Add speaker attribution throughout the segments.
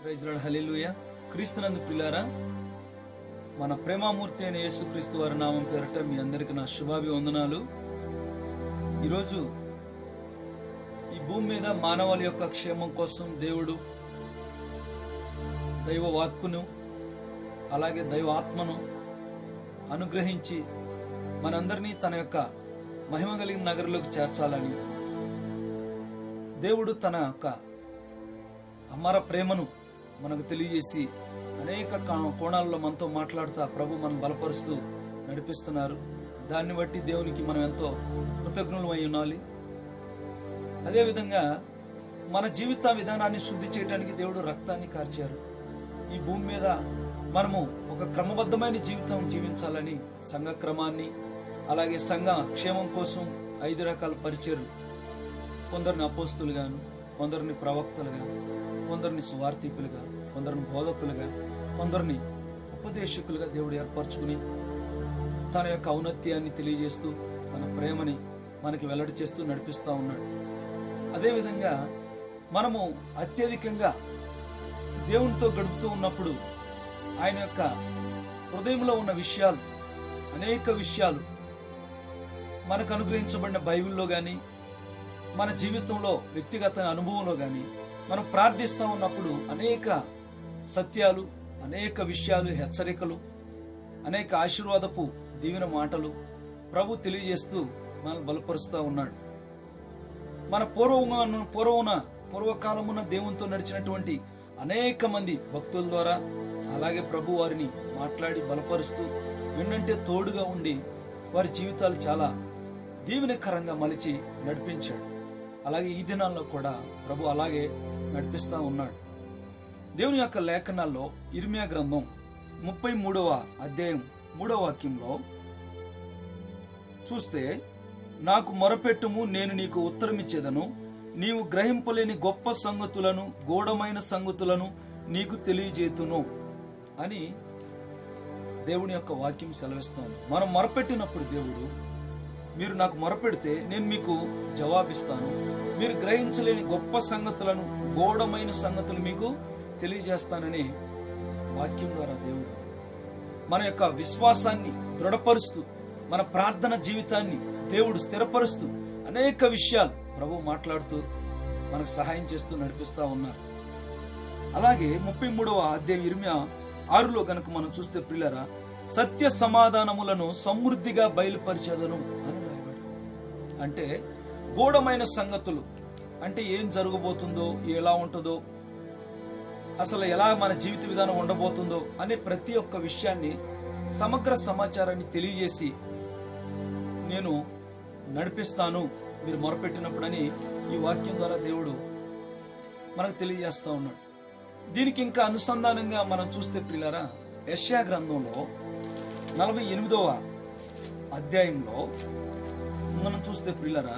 Speaker 1: Praise lord, హల్లెలూయా. క్రీస్తునందు ప్రియులారా, మన ప్రేమామూర్తి అయిన యేసుక్రీస్తు వారి నామం పేరట మీ అందరికీ నా శుభాభివందనాలు. ఈరోజు ఈ భూమి మీద మానవాళి యొక్క క్షేమం కోసం దేవుడు దైవ వాక్కును అలాగే దైవ ఆత్మను అనుగ్రహించి మనందరినీ తన యొక్క మహిమ కలిగిన నగరంలోకి చేర్చాలని దేవుడు తన యొక్క అమర ప్రేమను మనకు తెలియజేసి అనేక కోణాల్లో మనతో మాట్లాడుతూ ప్రభు మనం బలపరుస్తూ నడిపిస్తున్నారు. దాన్ని బట్టి దేవునికి మనం ఎంతో కృతజ్ఞులమై ఉండాలి. అదేవిధంగా మన జీవిత విధానాన్ని శుద్ధి చేయడానికి దేవుడు రక్తాన్ని కార్చారు. ఈ భూమి మీద మనము ఒక క్రమబద్ధమైన జీవితం జీవించాలని సంఘ క్రమాన్ని అలాగే సంఘ క్షేమం కోసం 5 రకాల పరిచర్లు, కొందరిని అపోస్తులుగాను, కొందరిని ప్రవక్తలుగా, కొందరిని సువార్థికులుగా, కొందరిని బోధకులుగా, కొందరిని ఉపదేశకులుగా దేవుడు ఏర్పరచుకుని తన యొక్క ఔన్నత్యాన్ని తెలియజేస్తూ తన ప్రేమని మనకి వెల్లడి చేస్తూ నడిపిస్తూ ఉన్నాడు. అదేవిధంగా మనము అత్యధికంగా దేవునితో గడుపుతూ ఉన్నప్పుడు ఆయన యొక్క హృదయంలో ఉన్న విషయాలు, అనేక విషయాలు మనకు అనుగ్రహించబడిన బైబిల్లో కానీ మన జీవితంలో వ్యక్తిగత అనుభవంలో కానీ మనం ప్రార్థిస్తూ ఉన్నప్పుడు అనేక సత్యాలు, అనేక విషయాలు, హెచ్చరికలు, అనేక ఆశీర్వాదపు దీవెన మాటలు ప్రభు తెలియజేస్తూ మనల్ని బలపరుస్తూ ఉన్నాడు. మన పూర్వకాలమున దేవునితో నడిచినటువంటి అనేక మంది భక్తుల ద్వారా అలాగే ప్రభు వారిని మాట్లాడి బలపరుస్తూ వెన్నంటే తోడుగా ఉండి వారి జీవితాలు చాలా దీవెనకరంగా మలిచి నడిపించాడు. అలాగే ఈ దినాల్లో కూడా ప్రభు అలాగే నడిపిస్తా ఉన్నాడు. దేవుని యొక్క లేఖనాల్లో ఇర్మియా గ్రంథం 33వ అధ్యాయం 3వ వాక్యంలో చూస్తే, నాకు మొరపెట్టుము, నేను నీకు ఉత్తరమిచ్చేదను, నీవు గ్రహింపలేని గొప్ప సంగతులను, గూఢమైన సంగతులను నీకు తెలియజేతును అని దేవుని యొక్క వాక్యం సెలవిస్తాను. మనం మొరపెట్టినప్పుడు దేవుడు, మీరు నాకు మొరపెడితే నేను మీకు జవాబిస్తాను, మీరు గ్రహించలేని గొప్ప సంగతులను, గూఢమైన సంగతులు మీకు తెలియజేస్తానని వాక్యం ద్వారా దేవుడు మన యొక్క విశ్వాసాన్ని దృఢపరుస్తూ, మన ప్రార్థన జీవితాన్ని దేవుడు స్థిరపరుస్తూ అనేక విషయాలు ప్రభు మాట్లాడుతూ మనకు సహాయం చేస్తూ నడిపిస్తా ఉన్నారు. అలాగే 33వ అధ్యాయం ఇర్మియా 6లో గనుక మనం చూస్తే ప్రియులారా, సత్య సమాధానములను సమృద్ధిగా బయలుపరిచేదను అని రాయబడి. అంటే గూఢమైన సంగతులు అంటే ఏం జరగబోతుందో, ఎలా ఉంటుందో, అసలు ఎలా మన జీవిత విధానం ఉండబోతుందో అనే ప్రతి ఒక్క విషయాన్ని, సమగ్ర సమాచారాన్ని తెలియజేసి నేను నడిపిస్తాను మీరు మొరపెట్టినప్పుడని ఈ వాక్యం ద్వారా దేవుడు మనకు తెలియజేస్తా ఉన్నాడు. దీనికి ఇంకా అనుసంధానంగా మనం చూస్తే ప్రియులారా, యెషయా గ్రంథంలో 48వ అధ్యాయంలో మనం చూస్తే ప్రియులారా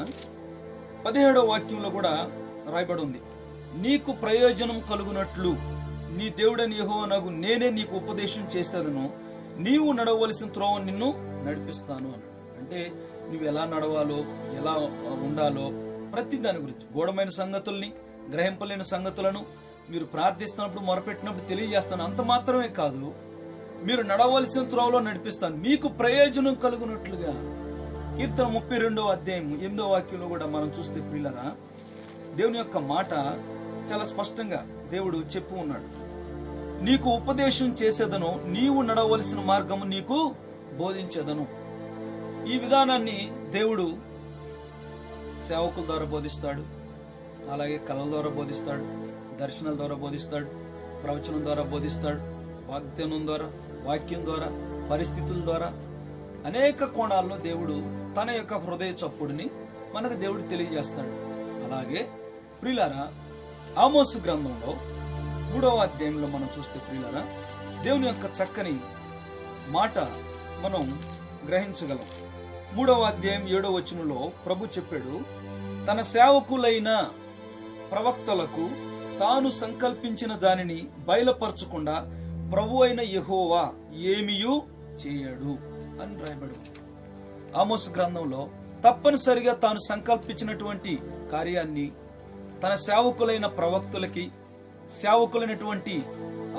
Speaker 1: 17వ వాక్యంలో కూడా రాయబడి ఉంది, నీకు ప్రయోజనం కలుగునట్లు నీ దేవుడని యెహోవానగు నేనే నీకు ఉపదేశం చేసేదను, నీవు నడవలసిన త్రోవ నిన్ను నడిపిస్తాను అన్నాడు. అంటే నువ్వు ఎలా నడవాలో, ఎలా ఉండాలో ప్రతి దాని గురించి, గూఢమైన సంగతుల్ని, గ్రహింపలేని సంగతులను మీరు ప్రార్థిస్తున్నప్పుడు, మొరపెట్టినప్పుడు తెలియజేస్తాను. అంత మాత్రమే కాదు, మీరు నడవలసిన త్రోవలో నడిపిస్తాను, మీకు ప్రయోజనం కలుగునట్లుగా. కీర్తన 32వ అధ్యాయం 8వ వాక్యంలో కూడా మనం చూస్తే ప్రియులారా, దేవుని యొక్క మాట చాలా స్పష్టంగా దేవుడు చెప్పు ఉన్నాడు, నీకు ఉపదేశం చేసేదను, నీవు నడవలసిన మార్గము నీకు బోధించేదను. ఈ విధానాన్ని దేవుడు సేవకుల ద్వారా బోధిస్తాడు, అలాగే కళల ద్వారా బోధిస్తాడు, దర్శనాల ద్వారా బోధిస్తాడు, ప్రవచనం ద్వారా బోధిస్తాడు, వాగ్దానం ద్వారా, వాక్యం ద్వారా, పరిస్థితుల ద్వారా అనేక కోణాల్లో దేవుడు తన యొక్క హృదయ చప్పుడిని మనకు దేవుడు తెలియజేస్తాడు. అలాగే ప్రియులారా, ఆమోసు గ్రంథంలో 3వ అధ్యాయంలో మనం చూస్తే ప్రియులారా, దేవుని యొక్క చక్కని మాట మనం గ్రహించగలం. 3వ అధ్యాయం 7వ వచనంలో ప్రభు చెప్పాడు, తన సేవకులైన ప్రవక్తలకు తాను సంకల్పించిన దానిని బయలుపరచకుండా ప్రభు అయిన యెహోవా ఏమీయూ చేయడు అని రాయబడు. ఆమోసు గ్రంథంలో తప్పనిసరిగా తాను సంకల్పించినటువంటి కార్యాన్ని తన సేవకులైన ప్రవక్తులకి సేవకులైనటువంటి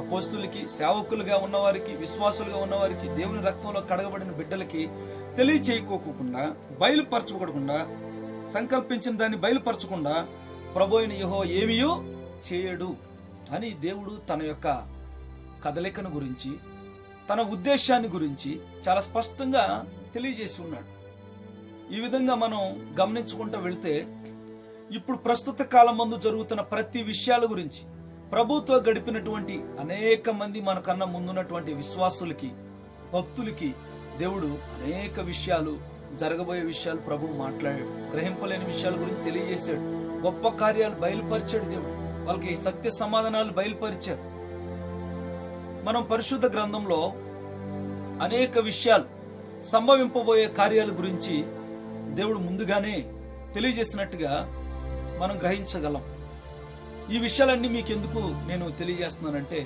Speaker 1: అపోస్తులకి, సేవకులుగా ఉన్నవారికి, విశ్వాసులుగా ఉన్నవారికి, దేవుని రక్తంలో కడగబడిన బిడ్డలకి తెలియచేయకోకుండా, బయలుపరచకూడకుండా, సంకల్పించిన దాన్ని బయలుపరచకుండా ప్రభు అయిన యెహోవా ఏమీయూ చేయడు అని దేవుడు తన యొక్క కదలికను గురించి, తన ఉద్దేశాన్ని గురించి చాలా స్పష్టంగా తెలియజేసి ఉన్నాడు. ఈ విధంగా మనం గమనించుకుంటూ వెళితే ఇప్పుడు ప్రస్తుత కాలం ముందు జరుగుతున్న ప్రతి విషయాల గురించి ప్రభుతో గడిపినటువంటి అనేక మంది మనకన్నా ముందున్నటువంటి విశ్వాసులకి, భక్తులకి దేవుడు అనేక విషయాలు, జరగబోయే విషయాలు ప్రభు మాట్లాడాడు. గ్రహింపలేని విషయాల గురించి తెలియజేశాడు. గొప్ప కార్యాలు బయలుపరిచాడు దేవుడు. వాళ్ళకి సత్య సమాధానాలు బయలుపరిచారు. మనం పరిశుద్ధ గ్రంథంలో అనేక విషయాలు, సంభవింపబోయే కార్యాల గురించి దేవుడు ముందుగానే తెలియజేసినట్టుగా మనం గ్రహించగలం. ఈ విషయాలన్నీ మీకెందుకు నేను తెలియజేస్తున్నానంటే,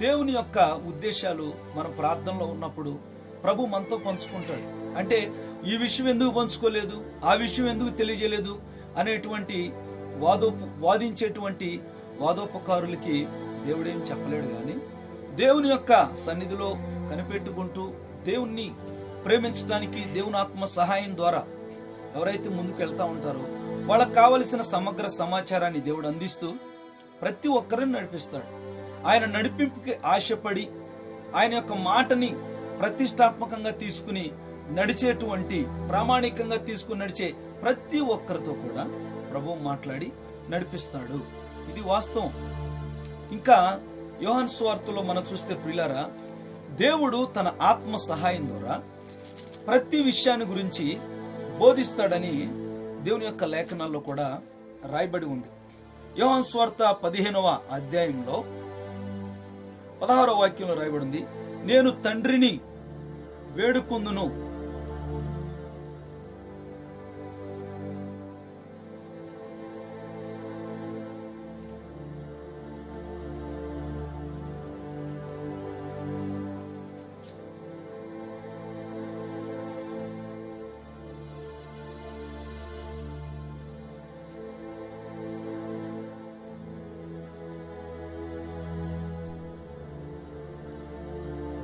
Speaker 1: దేవుని యొక్క ఉద్దేశాలు మనం ప్రార్థనలో ఉన్నప్పుడు ప్రభు మనతో పంచుకుంటాడు. అంటే ఈ విషయం ఎందుకు పంచుకోలేదు, ఆ విషయం ఎందుకు తెలియజేయలేదు అనేటువంటి వాదించేటువంటి వాదోపకారులకి దేవుడేం చెప్పలేడు. కానీ దేవుని యొక్క సన్నిధిలో కనిపెట్టుకుంటూ దేవుణ్ణి ప్రేమించడానికి దేవుని ఆత్మ సహాయం ద్వారా ఎవరైతే ముందుకు వెళ్తా ఉంటారో వాళ్ళకు కావలసిన సమగ్ర సమాచారాన్ని దేవుడు అందిస్తూ ప్రతి ఒక్కరిని నడిపిస్తాడు. ఆయన నడిపింపుకి ఆశపడి ఆయన యొక్క మాటని ప్రతిష్టాత్మకంగా తీసుకుని నడిచేటువంటి, ప్రామాణికంగా తీసుకుని నడిచే ప్రతి ఒక్కరితో కూడా ప్రభువు మాట్లాడి నడిపిస్తాడు. ఇది వాస్తవం. ఇంకా యోహాను సువార్తలో మనం చూస్తే ప్రియులారా, దేవుడు తన ఆత్మ సహాయం ద్వారా ప్రతి విషయాన్ని గురించి బోధిస్తాడని దేవుని యొక్క లేఖనాల్లో కూడా రాయబడి ఉంది. యోహాను సువార్త 15వ అధ్యాయంలో 16వ వాక్యంలో రాయబడి ఉంది, నేను తండ్రిని వేడుకొందును,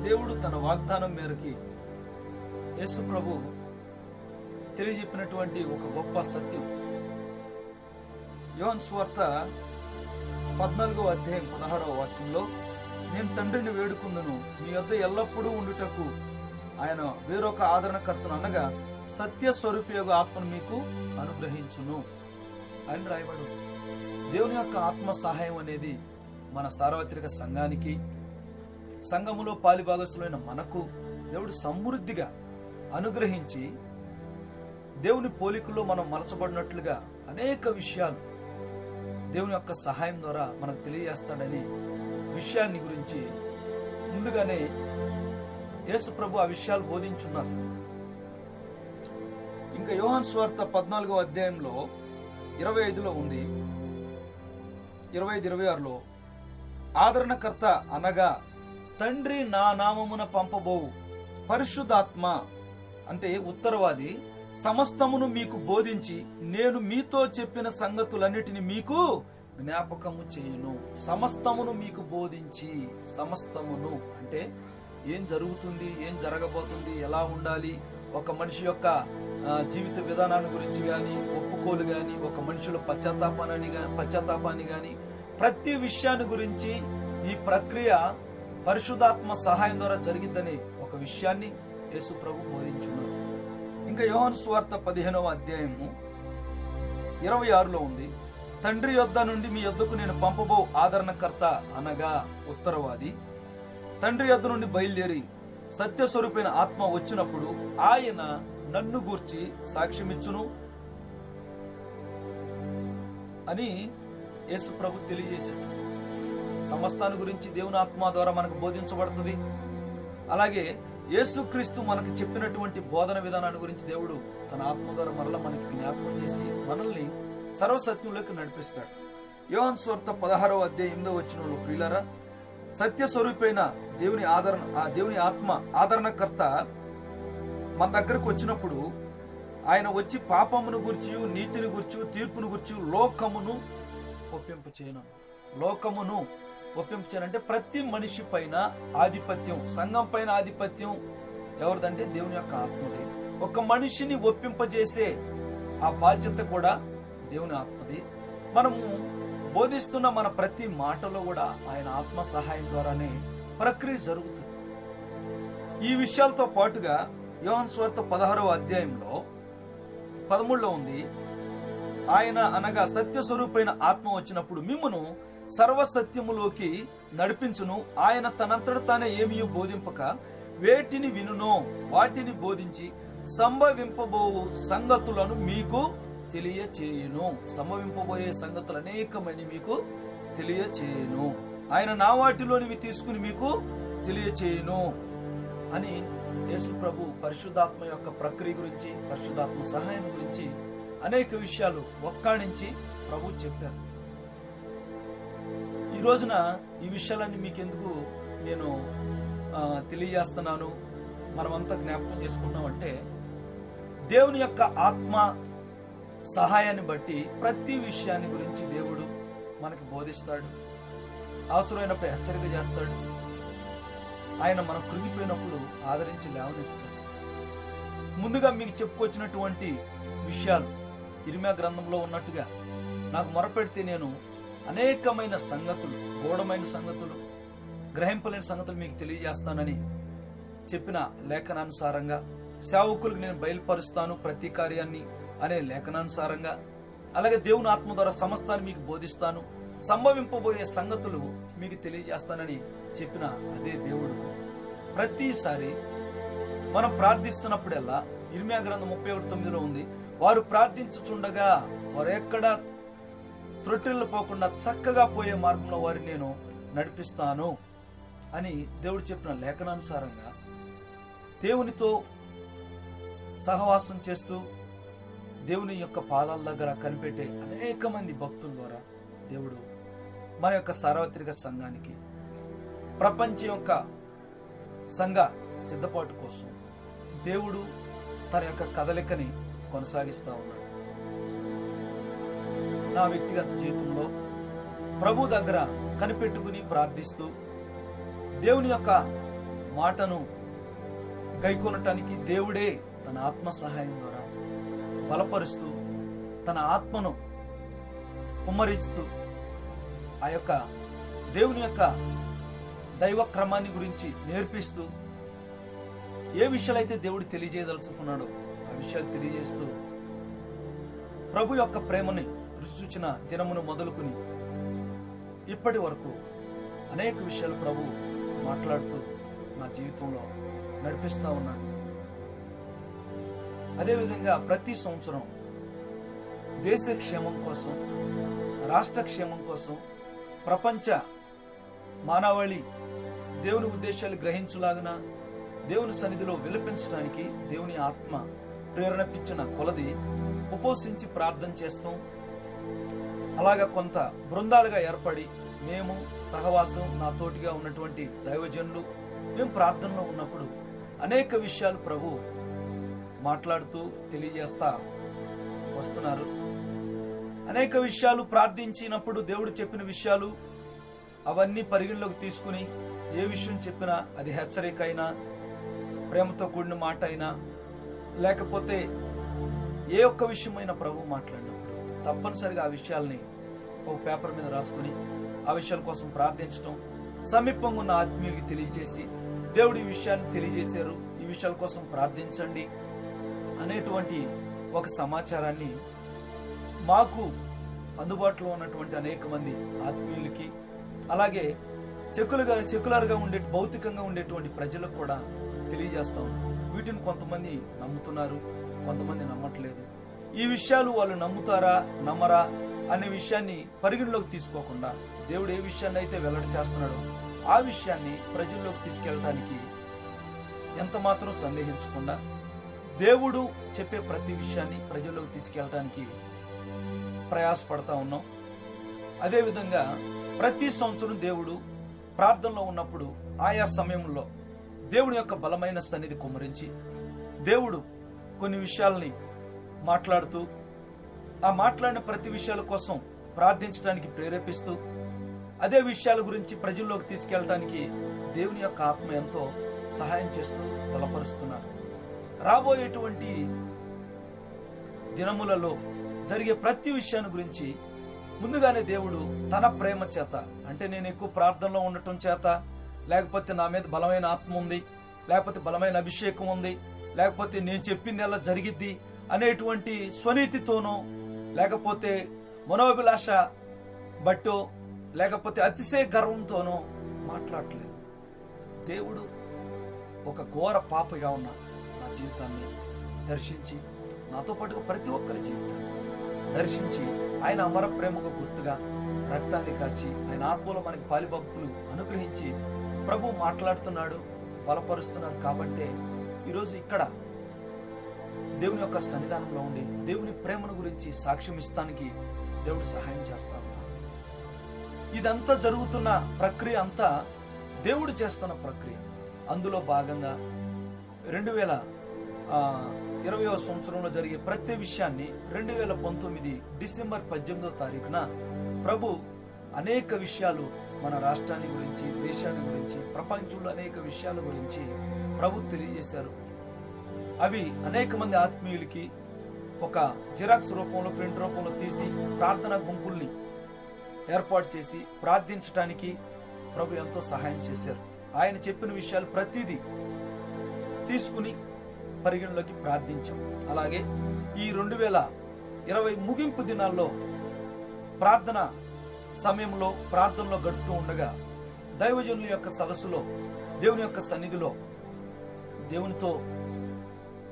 Speaker 1: దేవుడు తన వాగ్దానం మేరకి యేసు ప్రభు తెలియజెప్పినటువంటి ఒక గొప్ప సత్యం. యోహాను సువార్త 14వ అధ్యాయం 16వ వాక్యంలో, నేను తండ్రిని వేడుకుందును, మీ వద్ద ఎల్లప్పుడూ ఉండుటకు ఆయన వేరొక ఆదరణకర్తను, అనగా సత్య స్వరూపియోగ ఆత్మను మీకు అనుగ్రహించును అని రాయబడు. దేవుని యొక్క ఆత్మ సహాయం అనేది మన సార్వత్రిక సంఘానికి, సంఘములో పాలిభాగస్తులైన మనకు దేవుడు సమృద్ధిగా అనుగ్రహించి, దేవుని పోలికలో మనం మలచబడినట్లుగా అనేక విషయాలు దేవుని యొక్క సహాయం ద్వారా మనకు తెలియజేస్తాడని విషయాన్ని గురించి ముందుగానే యేసు ప్రభు ఆ విషయాలు బోధించున్నారు. ఇంకా యోహాను సువార్త 14వ అధ్యాయంలో 25లో ఉంది, 25-26లో, ఆదరణకర్త అనగా తండ్రి నా నామమున పంపబోవు పరిశుద్ధాత్మ, అంటే ఉత్తరవాది, సమస్తమును మీకు బోధించి నేను మీతో చెప్పిన సంగతులన్నిటిని మీకు జ్ఞాపకము చేయును. సమస్తమును మీకు బోధించి, సమస్తమును అంటే ఏం జరుగుతుంది, ఏం జరగబోతుంది, ఎలా ఉండాలి, ఒక మనిషి యొక్క జీవిత విధానాన్ని గురించి కానీ, ఒప్పుకోలు కానీ, ఒక మనిషిలో పశ్చాత్తాపాన్ని కానీ ప్రతి విషయాన్ని గురించి ఈ ప్రక్రియ పరిశుద్ధాత్మ సహాయం ద్వారా జరిగిద్దని ఒక విషయాన్ని యేసు ప్రభు బోధించున్నారు. ఇంకా యోహాను సువార్త 15వ అధ్యాయము 26లో ఉంది, తండ్రి యొద్ద నుండి మీ యొద్దకు నేను పంపబో ఆదరణకర్త అనగా ఉత్తరవాది తండ్రి యొద్ద నుండి బయలుదేరి సత్యస్వరూపైన ఆత్మ వచ్చినప్పుడు ఆయన నన్ను గూర్చి సాక్ష్యమిచ్చును అని యేసు ప్రభు తెలియజేశాడు. సమస్తాన్ని గురించి దేవుని ఆత్మ ద్వారా మనకు బోధించబడుతుంది. అలాగే యేసుక్రీస్తు మనకు చెప్పినటువంటి బోధన విధానాన్ని గురించి దేవుడు తన ఆత్మ ద్వారా మరలా మనకి జ్ఞాపకం చేసి మనల్ని సర్వసత్యంలోకి నడిపిస్తాడు. యోహాను సువార్త 16వ అధ్యాయం 8వ వచనంలో, ప్రియులారా, సత్య స్వరూపైన దేవుని ఆత్మ ఆదరణకర్త మన దగ్గరకు వచ్చినప్పుడు ఆయన వచ్చి పాపమును గురించి, నీతిని గురించి, తీర్పును గురించి లోకమును ఒప్పింప చేయను. లోకమును ఒప్పించానంటే ప్రతి మనిషి పైన ఆధిపత్యం, సంఘం పైన ఆధిపత్యం ఎవరిదంటే దేవుని యొక్క ఆత్మది. ఒక మనిషిని ఒప్పింపజేసే ఆ బాధ్యత కూడా దేవుని ఆత్మది. మనము బోధిస్తున్న మన ప్రతి మాటలో కూడా ఆయన ఆత్మ సహాయం ద్వారానే ప్రక్రియ జరుగుతుంది. ఈ విషయాలతో పాటుగా యోహాను సువార్త 16వ అధ్యాయంలో 13లో ఉంది, ఆయన అనగా సత్య స్వరూపైన ఆత్మ వచ్చినప్పుడు మిమ్మును సర్వసత్యములోకి నడిపించును. ఆయన తనంతట తానే ఏమీ బోధింపక వేటిని వినునో వాటిని బోధించి సంభవింపబో సంగతులను మీకు తెలియచేయును. సంభవింపబోయే సంగతులు అనేకమని మీకు తెలియచేయును. ఆయన నా వాటిలోనివి తీసుకుని మీకు తెలియచేయును అని యేసు ప్రభు పరిశుద్ధాత్మ యొక్క ప్రక్రియ గురించి, పరిశుద్ధాత్మ సహాయం గురించి అనేక విషయాలు ఒక్కాడించి ప్రభు చెప్పారు. ఈ రోజున ఈ విషయాలన్నీ మీకెందుకు నేను తెలియజేస్తున్నాను, మనమంతా జ్ఞాపకం చేసుకున్నాం అంటే, దేవుని యొక్క ఆత్మ సహాయాన్ని బట్టి ప్రతి విషయాన్ని గురించి దేవుడు మనకి బోధిస్తాడు. అవసరమైనప్పుడు హెచ్చరిక చేస్తాడు. ఆయన మనం కృంగిపోయినప్పుడు ఆదరించి లేవనెత్తాడు. ముందుగా మీకు చెప్పుకొచ్చినటువంటి విషయాలు ఇర్మియా గ్రంథంలో ఉన్నట్టుగా నాకు మొరపెడితే నేను అనేకమైన సంగతులు, గూఢమైన సంగతులు, గ్రహింపలేని సంగతులు మీకు తెలియజేస్తానని చెప్పిన లేఖనానుసారంగా, సేవకులకు నేను బయలుపరుస్తాను ప్రతి కార్యాన్ని అనే లేఖనానుసారంగా, అలాగే దేవుని ఆత్మ ద్వారా సమస్తాన్ని మీకు బోధిస్తాను, సంభవింపబోయే సంగతులు మీకు తెలియజేస్తానని చెప్పిన అదే దేవుడు ప్రతిసారి మనం ప్రార్థిస్తున్నప్పుడల్లా ఇర్మియా గ్రంథం 31:9లో ఉంది, వారు ప్రార్థించుచుండగా వారు ఎక్కడ త్రొట్టిల్లు పోకుండా చక్కగా పోయే మార్గంలో వారిని నేను నడిపిస్తాను అని దేవుడు చెప్పిన లేఖనానుసారంగా దేవునితో సహవాసం చేస్తూ దేవుని యొక్క పాదాల దగ్గర కనిపెట్టే అనేక మంది భక్తుల ద్వారా దేవుడు మన యొక్క సార్వత్రిక సంఘానికి, ప్రపంచం యొక్క సంఘ సిద్ధపాటు కోసం దేవుడు తన యొక్క కదలికని కొనసాగిస్తా ఉన్నాడు. నా వ్యక్తిగత జీవితంలో ప్రభు దగ్గర కనిపెట్టుకుని ప్రార్థిస్తూ దేవుని యొక్క మాటను గైకొనటానికి దేవుడే తన ఆత్మ సహాయం ద్వారా బలపరుస్తూ, తన ఆత్మను కుమ్మరిస్తూ, ఆ యొక్క దేవుని యొక్క దైవ క్రమాన్ని గురించి నేర్పిస్తూ, ఏ విషయాలైతే దేవుడు తెలియజేయదలుచుకున్నాడో ఆ విషయాలు తెలియజేస్తూ, ప్రభు యొక్క ప్రేమని రుచి చూచిన దినమును మొదలుకుని ఇప్పటి వరకు అనేక విషయాలు ప్రభు మాట్లాడుతూ నా జీవితంలో నడిపిస్తా ఉన్నాడు. అదేవిధంగా ప్రతి సంవత్సరం దేశ క్షేమం కోసం, రాష్ట్ర క్షేమం కోసం, ప్రపంచ మానవాళి దేవుని ఉద్దేశాలు గ్రహించులాగున దేవుని సన్నిధిలో విలపించడానికి దేవుని ఆత్మ ప్రేరణపించిన కొలది ఉపవసించి ప్రార్థన చేస్తాం. అలాగా కొంత బృందాలుగా ఏర్పడి మేము సహవాసం, నా తోటిగా ఉన్నటువంటి దైవజనులు మేము ప్రార్థనలో ఉన్నప్పుడు అనేక విషయాలు ప్రభు మాట్లాడుతూ తెలియజేస్తా వస్తున్నారు. అనేక విషయాలు ప్రార్థించినప్పుడు దేవుడు చెప్పిన విషయాలు అవన్నీ పరిగణలోకి తీసుకుని ఏ విషయం చెప్పినా అది హెచ్చరిక అయినా, ప్రేమతో కూడిన మాట అయినా, లేకపోతే ఏ ఒక్క విషయమైనా ప్రభు మాట్లాడినప్పుడు తప్పనిసరిగా ఆ విషయాల్ని ఒక పేపర్ మీద రాసుకుని ఆ విషయాల కోసం ప్రార్థించడం, సమీపంగా ఉన్న ఆత్మీయులకి తెలియజేసి దేవుడు ఈ విషయాన్ని తెలియజేశారు, ఈ విషయాల కోసం ప్రార్థించండి అనేటువంటి ఒక సమాచారాన్ని మాకు అందుబాటులో ఉన్నటువంటి అనేక మంది ఆత్మీయులకి, అలాగే సెక్యులర్గా ఉండే, భౌతికంగా ఉండేటువంటి ప్రజలకు కూడా తెలియజేస్తాం. వీటిని కొంతమంది నమ్ముతున్నారు, కొంతమంది నమ్మట్లేదు. ఈ విషయాలు వాళ్ళు నమ్ముతారా నమ్మరా అనే విషయాన్ని పరిగణలోకి తీసుకోకుండా దేవుడు ఏ విషయాన్ని అయితే వెల్లడి చేస్తున్నాడో ఆ విషయాన్ని ప్రజల్లోకి తీసుకెళ్ళడానికి ఎంత మాత్రం సందేహించకుండా దేవుడు చెప్పే ప్రతి విషయాన్ని ప్రజల్లోకి తీసుకెళ్ళటానికి ప్రయాసపడతా ఉన్నాం. అదేవిధంగా ప్రతి సంవత్సరం దేవుడు ప్రార్థనలో ఉన్నప్పుడు ఆయా సమయంలో దేవుడి యొక్క బలమైన సన్నిధి కుమ్మరించి దేవుడు కొన్ని విషయాల్ని మాట్లాడుతూ, ఆ మాట్లాడిన ప్రతి విషయాల కోసం ప్రార్థించడానికి ప్రేరేపిస్తూ, అదే విషయాల గురించి ప్రజల్లోకి తీసుకెళ్ళటానికి దేవుని యొక్క ఆత్మ ఎంతో సహాయం చేస్తూ బలపరుస్తున్నారు. రాబోయేటువంటి దినములలో జరిగే ప్రతి విషయాన్ని గురించి ముందుగానే దేవుడు తన ప్రేమ చేత, అంటే నేను ఎక్కువ ప్రార్థనలో ఉండటం చేత, లేకపోతే నా మీద బలమైన ఆత్మ ఉంది, లేకపోతే బలమైన అభిషేకం ఉంది, లేకపోతే నేను చెప్పింది ఎలా జరిగిద్ది అనేటువంటి స్వనీతితోనో, లేకపోతే మనోభిలాష బట్టో, లేకపోతే అతిశయ గర్వంతోనో మాట్లాడలేదు. దేవుడు ఒక ఘోర పాపగా ఉన్న నా జీవితాన్ని దర్శించి, నాతో పాటుగా ప్రతి ఒక్కరి జీవితాన్ని దర్శించి, ఆయన అమర ప్రేమకు గుర్తుగా రక్తాన్ని కార్చి ఆయన ఆత్మలో మనకి పాలిపంపులు అనుగ్రహించి ప్రభు మాట్లాడుతున్నాడు, బలపరుస్తున్నారు. కాబట్టే ఈరోజు ఇక్కడ దేవుని యొక్క సన్నిధానంలో ఉండి దేవుని ప్రేమను గురించి సాక్ష్యం ఇస్తానికి దేవుడు సహాయం చేస్తా ఉన్నాడు. ఇదంతా జరుగుతున్న ప్రక్రియ అంతా దేవుడు చేస్తున్న ప్రక్రియ. అందులో భాగంగా 2020వ సంవత్సరంలో జరిగే ప్రతి విషయాన్ని 2019 డిసెంబర్ 18వ తారీఖున ప్రభు అనేక విషయాలు మన రాష్ట్రాన్ని గురించి, దేశాన్ని గురించి, ప్రపంచంలో అనేక విషయాల గురించి ప్రభు తెలియజేశారు. అవి అనేక మంది ఆత్మీయులకి ఒక జిరాక్స్ రూపంలో, ప్రింట్ రూపంలో తీసి ప్రార్థనా గుంపుల్ని ఏర్పాటు చేసి ప్రార్థించటానికి ప్రభు ఎంతో సహాయం చేశారు. ఆయన చెప్పిన విషయాలు ప్రతిదీ తీసుకుని పరిగణలోకి ప్రార్థించాం. అలాగే ఈ 2020 ముగింపు దినాల్లో ప్రార్థన సమయంలో ప్రార్థనలో గడుపుతూ ఉండగా దైవజనుల యొక్క సదస్సులో, దేవుని యొక్క సన్నిధిలో,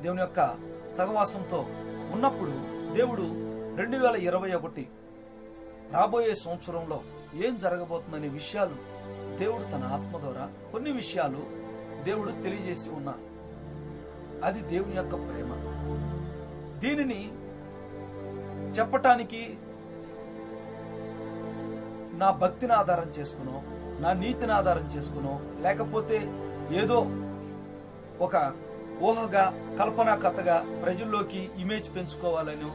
Speaker 1: దేవుని యొక్క సహవాసంతో ఉన్నప్పుడు దేవుడు 2021 రాబోయే సంవత్సరంలో ఏం జరగబోతుందనే విషయాలు దేవుడు తన ఆత్మ ద్వారా కొన్ని విషయాలు దేవుడు తెలియజేసి ఉన్నారు. అది దేవుని యొక్క ప్రేమ. దీనిని చెప్పటానికి నా భక్తిని ఆధారం చేసుకునో, నా నీతిని ఆధారం చేసుకునో, లేకపోతే ఏదో ఒక ఊహగా, కల్పనా కథగా ప్రజల్లోకి ఇమేజ్ పెంచుకోవాలని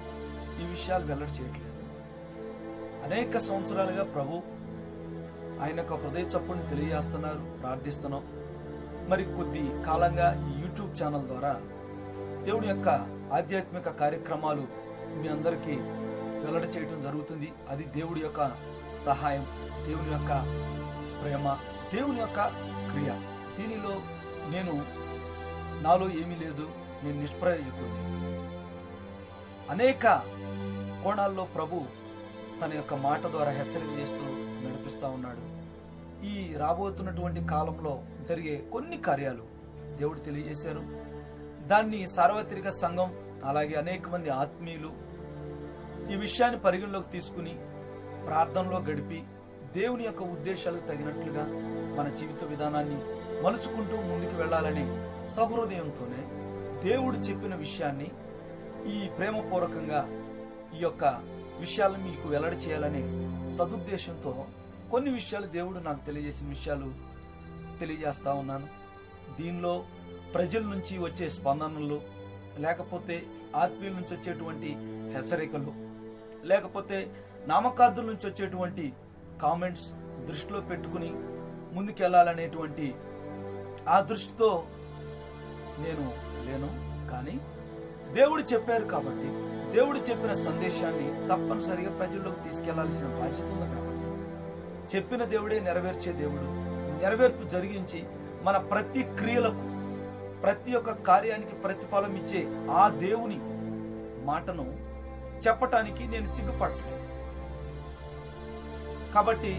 Speaker 1: ఈ విషయాలు వెల్లడి చేయట్లేదు. అనేక సంవత్సరాలుగా ప్రభు ఆయన యొక్క హృదయ చప్పుని తెలియజేస్తున్నారు, ప్రార్థిస్తున్నాం. మరి కొద్ది కాలంగా ఈ యూట్యూబ్ ఛానల్ ద్వారా దేవుని యొక్క ఆధ్యాత్మిక కార్యక్రమాలు మీ అందరికీ వెల్లడి చేయటం జరుగుతుంది. అది దేవుడి యొక్క సహాయం, దేవుని యొక్క ప్రేమ, దేవుని యొక్క క్రియ. దీనిలో నాలో ఏమీ లేదు, నేను నిష్ప్రయోజకుడిని. అనేక కోణాల్లో ప్రభు తన యొక్క మాట ద్వారా హెచ్చరిక చేస్తూ నడిపిస్తూ ఉన్నాడు. ఈ రాబోతున్నటువంటి కాలంలో జరిగే కొన్ని కార్యాలు దేవుడు తెలియజేశారు. దాన్ని సార్వత్రిక సంఘం, అలాగే అనేక మంది ఆత్మీయులు ఈ విషయాన్ని పరిగణలోకి తీసుకుని ప్రార్థనలో గడిపి దేవుని యొక్క ఉద్దేశాలకు తగినట్లుగా మన జీవిత విధానాన్ని మలుచుకుంటూ ముందుకు వెళ్ళాలనే సహృదయంతోనే దేవుడు చెప్పిన విషయాన్ని ఈ ప్రేమపూర్వకంగా ఈ యొక్క విషయాలను మీకు వెల్లడి చేయాలనే సదుద్దేశంతో కొన్ని విషయాలు దేవుడు నాకు తెలియజేసిన విషయాలు తెలియజేస్తా ఉన్నాను. దీనిలో ప్రజల నుంచి వచ్చే స్పందనలు, లేకపోతే ఆత్మీయుల నుంచి వచ్చేటువంటి హెచ్చరికలు, లేకపోతే నామకార్థుల నుంచి వచ్చేటువంటి కామెంట్స్ దృష్టిలో పెట్టుకుని ముందుకెళ్లాలనేటువంటి ఆ దృష్టితో నేను లేను. కానీ దేవుడు చెప్పారు కాబట్టి, దేవుడు చెప్పిన సందేశాన్ని తప్పనిసరిగా ప్రజల్లోకి తీసుకెళ్లాల్సిన బాధ్యత ఉంది. కాబట్టి చెప్పిన దేవుడే నెరవేర్చే దేవుడు. నెరవేర్పు జరిగించి మన ప్రతి క్రియలకు, ప్రతి ఒక్క కార్యానికి ప్రతిఫలం ఇచ్చే ఆ దేవుని మాటను చెప్పటానికి నేను సిగ్గుపడలేదు. కాబట్టి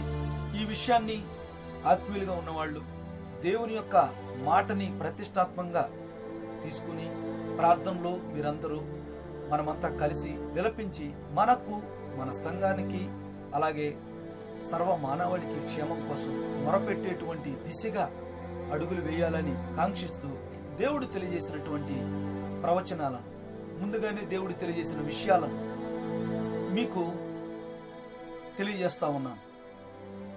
Speaker 1: ఈ విషయాన్ని ఆత్మీయులుగా ఉన్నవాళ్ళు దేవుని యొక్క మాటని ప్రతిష్టాత్మకంగా తీసుకుని ప్రార్థనలో మీరందరూ మనమంతా కలిసి విలపించి మనకు, మన సంఘానికి, అలాగే సర్వ మానవాళికి క్షేమం కోసం మొరపెట్టేటువంటి దిశగా అడుగులు వేయాలని కాంక్షిస్తూ దేవుడు తెలియజేసినటువంటి ప్రవచనాలను, ముందుగానే దేవుడు తెలియజేసిన విషయాలను మీకు తెలియజేస్తా ఉన్నాను.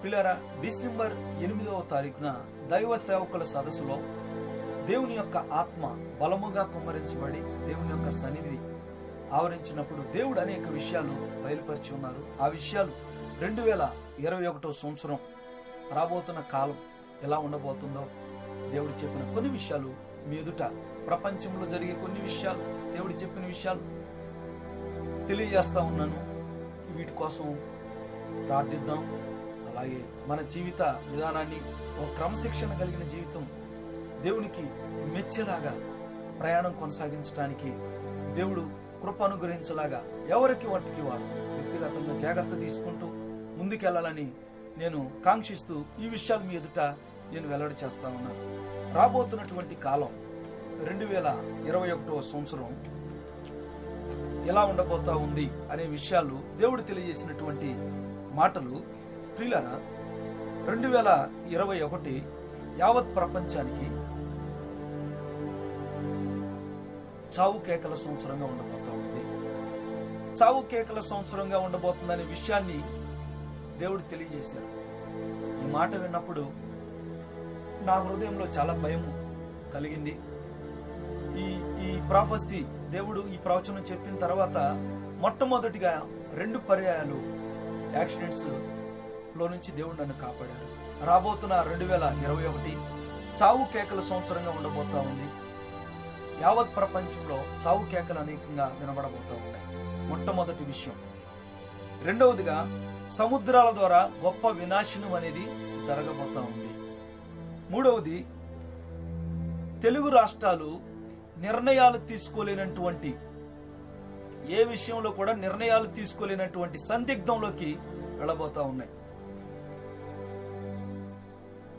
Speaker 1: పిల్లరా, డిసెంబర్ 8వ తారీఖున దైవ సేవకుల సదస్సులో దేవుని యొక్క ఆత్మ బలముగా కుమ్మరించబడి దేవుని యొక్క సన్నిధి ఆవరించినప్పుడు దేవుడు అనేక విషయాలు బయలుపరిచి ఉన్నారు. ఆ విషయాలు 2021 సంవత్సరం రాబోతున్న కాలం ఎలా ఉండబోతుందో దేవుడు చెప్పిన కొన్ని విషయాలు మీ ఎదుట, ప్రపంచంలో జరిగే కొన్ని విషయాలు, దేవుడు చెప్పిన విషయాలు తెలియజేస్తా ఉన్నాను. వీటి కోసం ప్రార్థిద్దాం. అలాగే మన జీవిత విధానాన్ని ఒక క్రమశిక్షణ కలిగిన జీవితం దేవునికి మెచ్చేలాగా ప్రయాణం కొనసాగించడానికి దేవుడు కృప అనుగ్రహించేలాగా ఎవరికి వాటికి వారు వ్యక్తిగతంగా జాగ్రత్త తీసుకుంటూ ముందుకెళ్లాలని నేను కాంక్షిస్తూ ఈ విషయాలు మీ ఎదుట నేను వెల్లడి చేస్తా ఉన్నాను. రాబోతున్నటువంటి కాలం 2021 సంవత్సరం ఎలా ఉండబోతా ఉంది అనే విషయాలు దేవుడు తెలియజేసినటువంటి మాటలు. ప్రియులారా, 2021 యావత్ ప్రపంచానికి చావు కేకల సంవత్సరంగా ఉండబోతా ఉంది. చావు కేకల సంవత్సరంగా ఉండబోతుందనే విషయాన్ని దేవుడు తెలియజేశారు. ఈ మాట విన్నప్పుడు నా హృదయంలో చాలా భయం కలిగింది. ఈ ప్రాఫెసీ దేవుడు ఈ ప్రవచనం చెప్పిన తర్వాత మొట్టమొదటిగా 2 పర్యాయాలు యాక్సిడెంట్స్ లో నుంచి దేవుడు నన్ను కాపాడారు. రాబోతున్న 2021 చావు కేకల సంవత్సరంగా ఉండబోతా ఉంది. యావత్ ప్రపంచంలో చావు కేకలు అనేకంగా వినబడబోతా ఉన్నాయి. మొట్టమొదటి విషయం. రెండవదిగా సముద్రాల ద్వారా గొప్ప వినాశనం అనేది జరగబోతా ఉంది. మూడవది, తెలుగు రాష్ట్రాలు నిర్ణయాలు తీసుకోలేనటువంటి, ఏ విషయంలో కూడా నిర్ణయాలు తీసుకోలేనటువంటి సందిగ్ధంలోకి వెళ్ళబోతా ఉన్నాయి.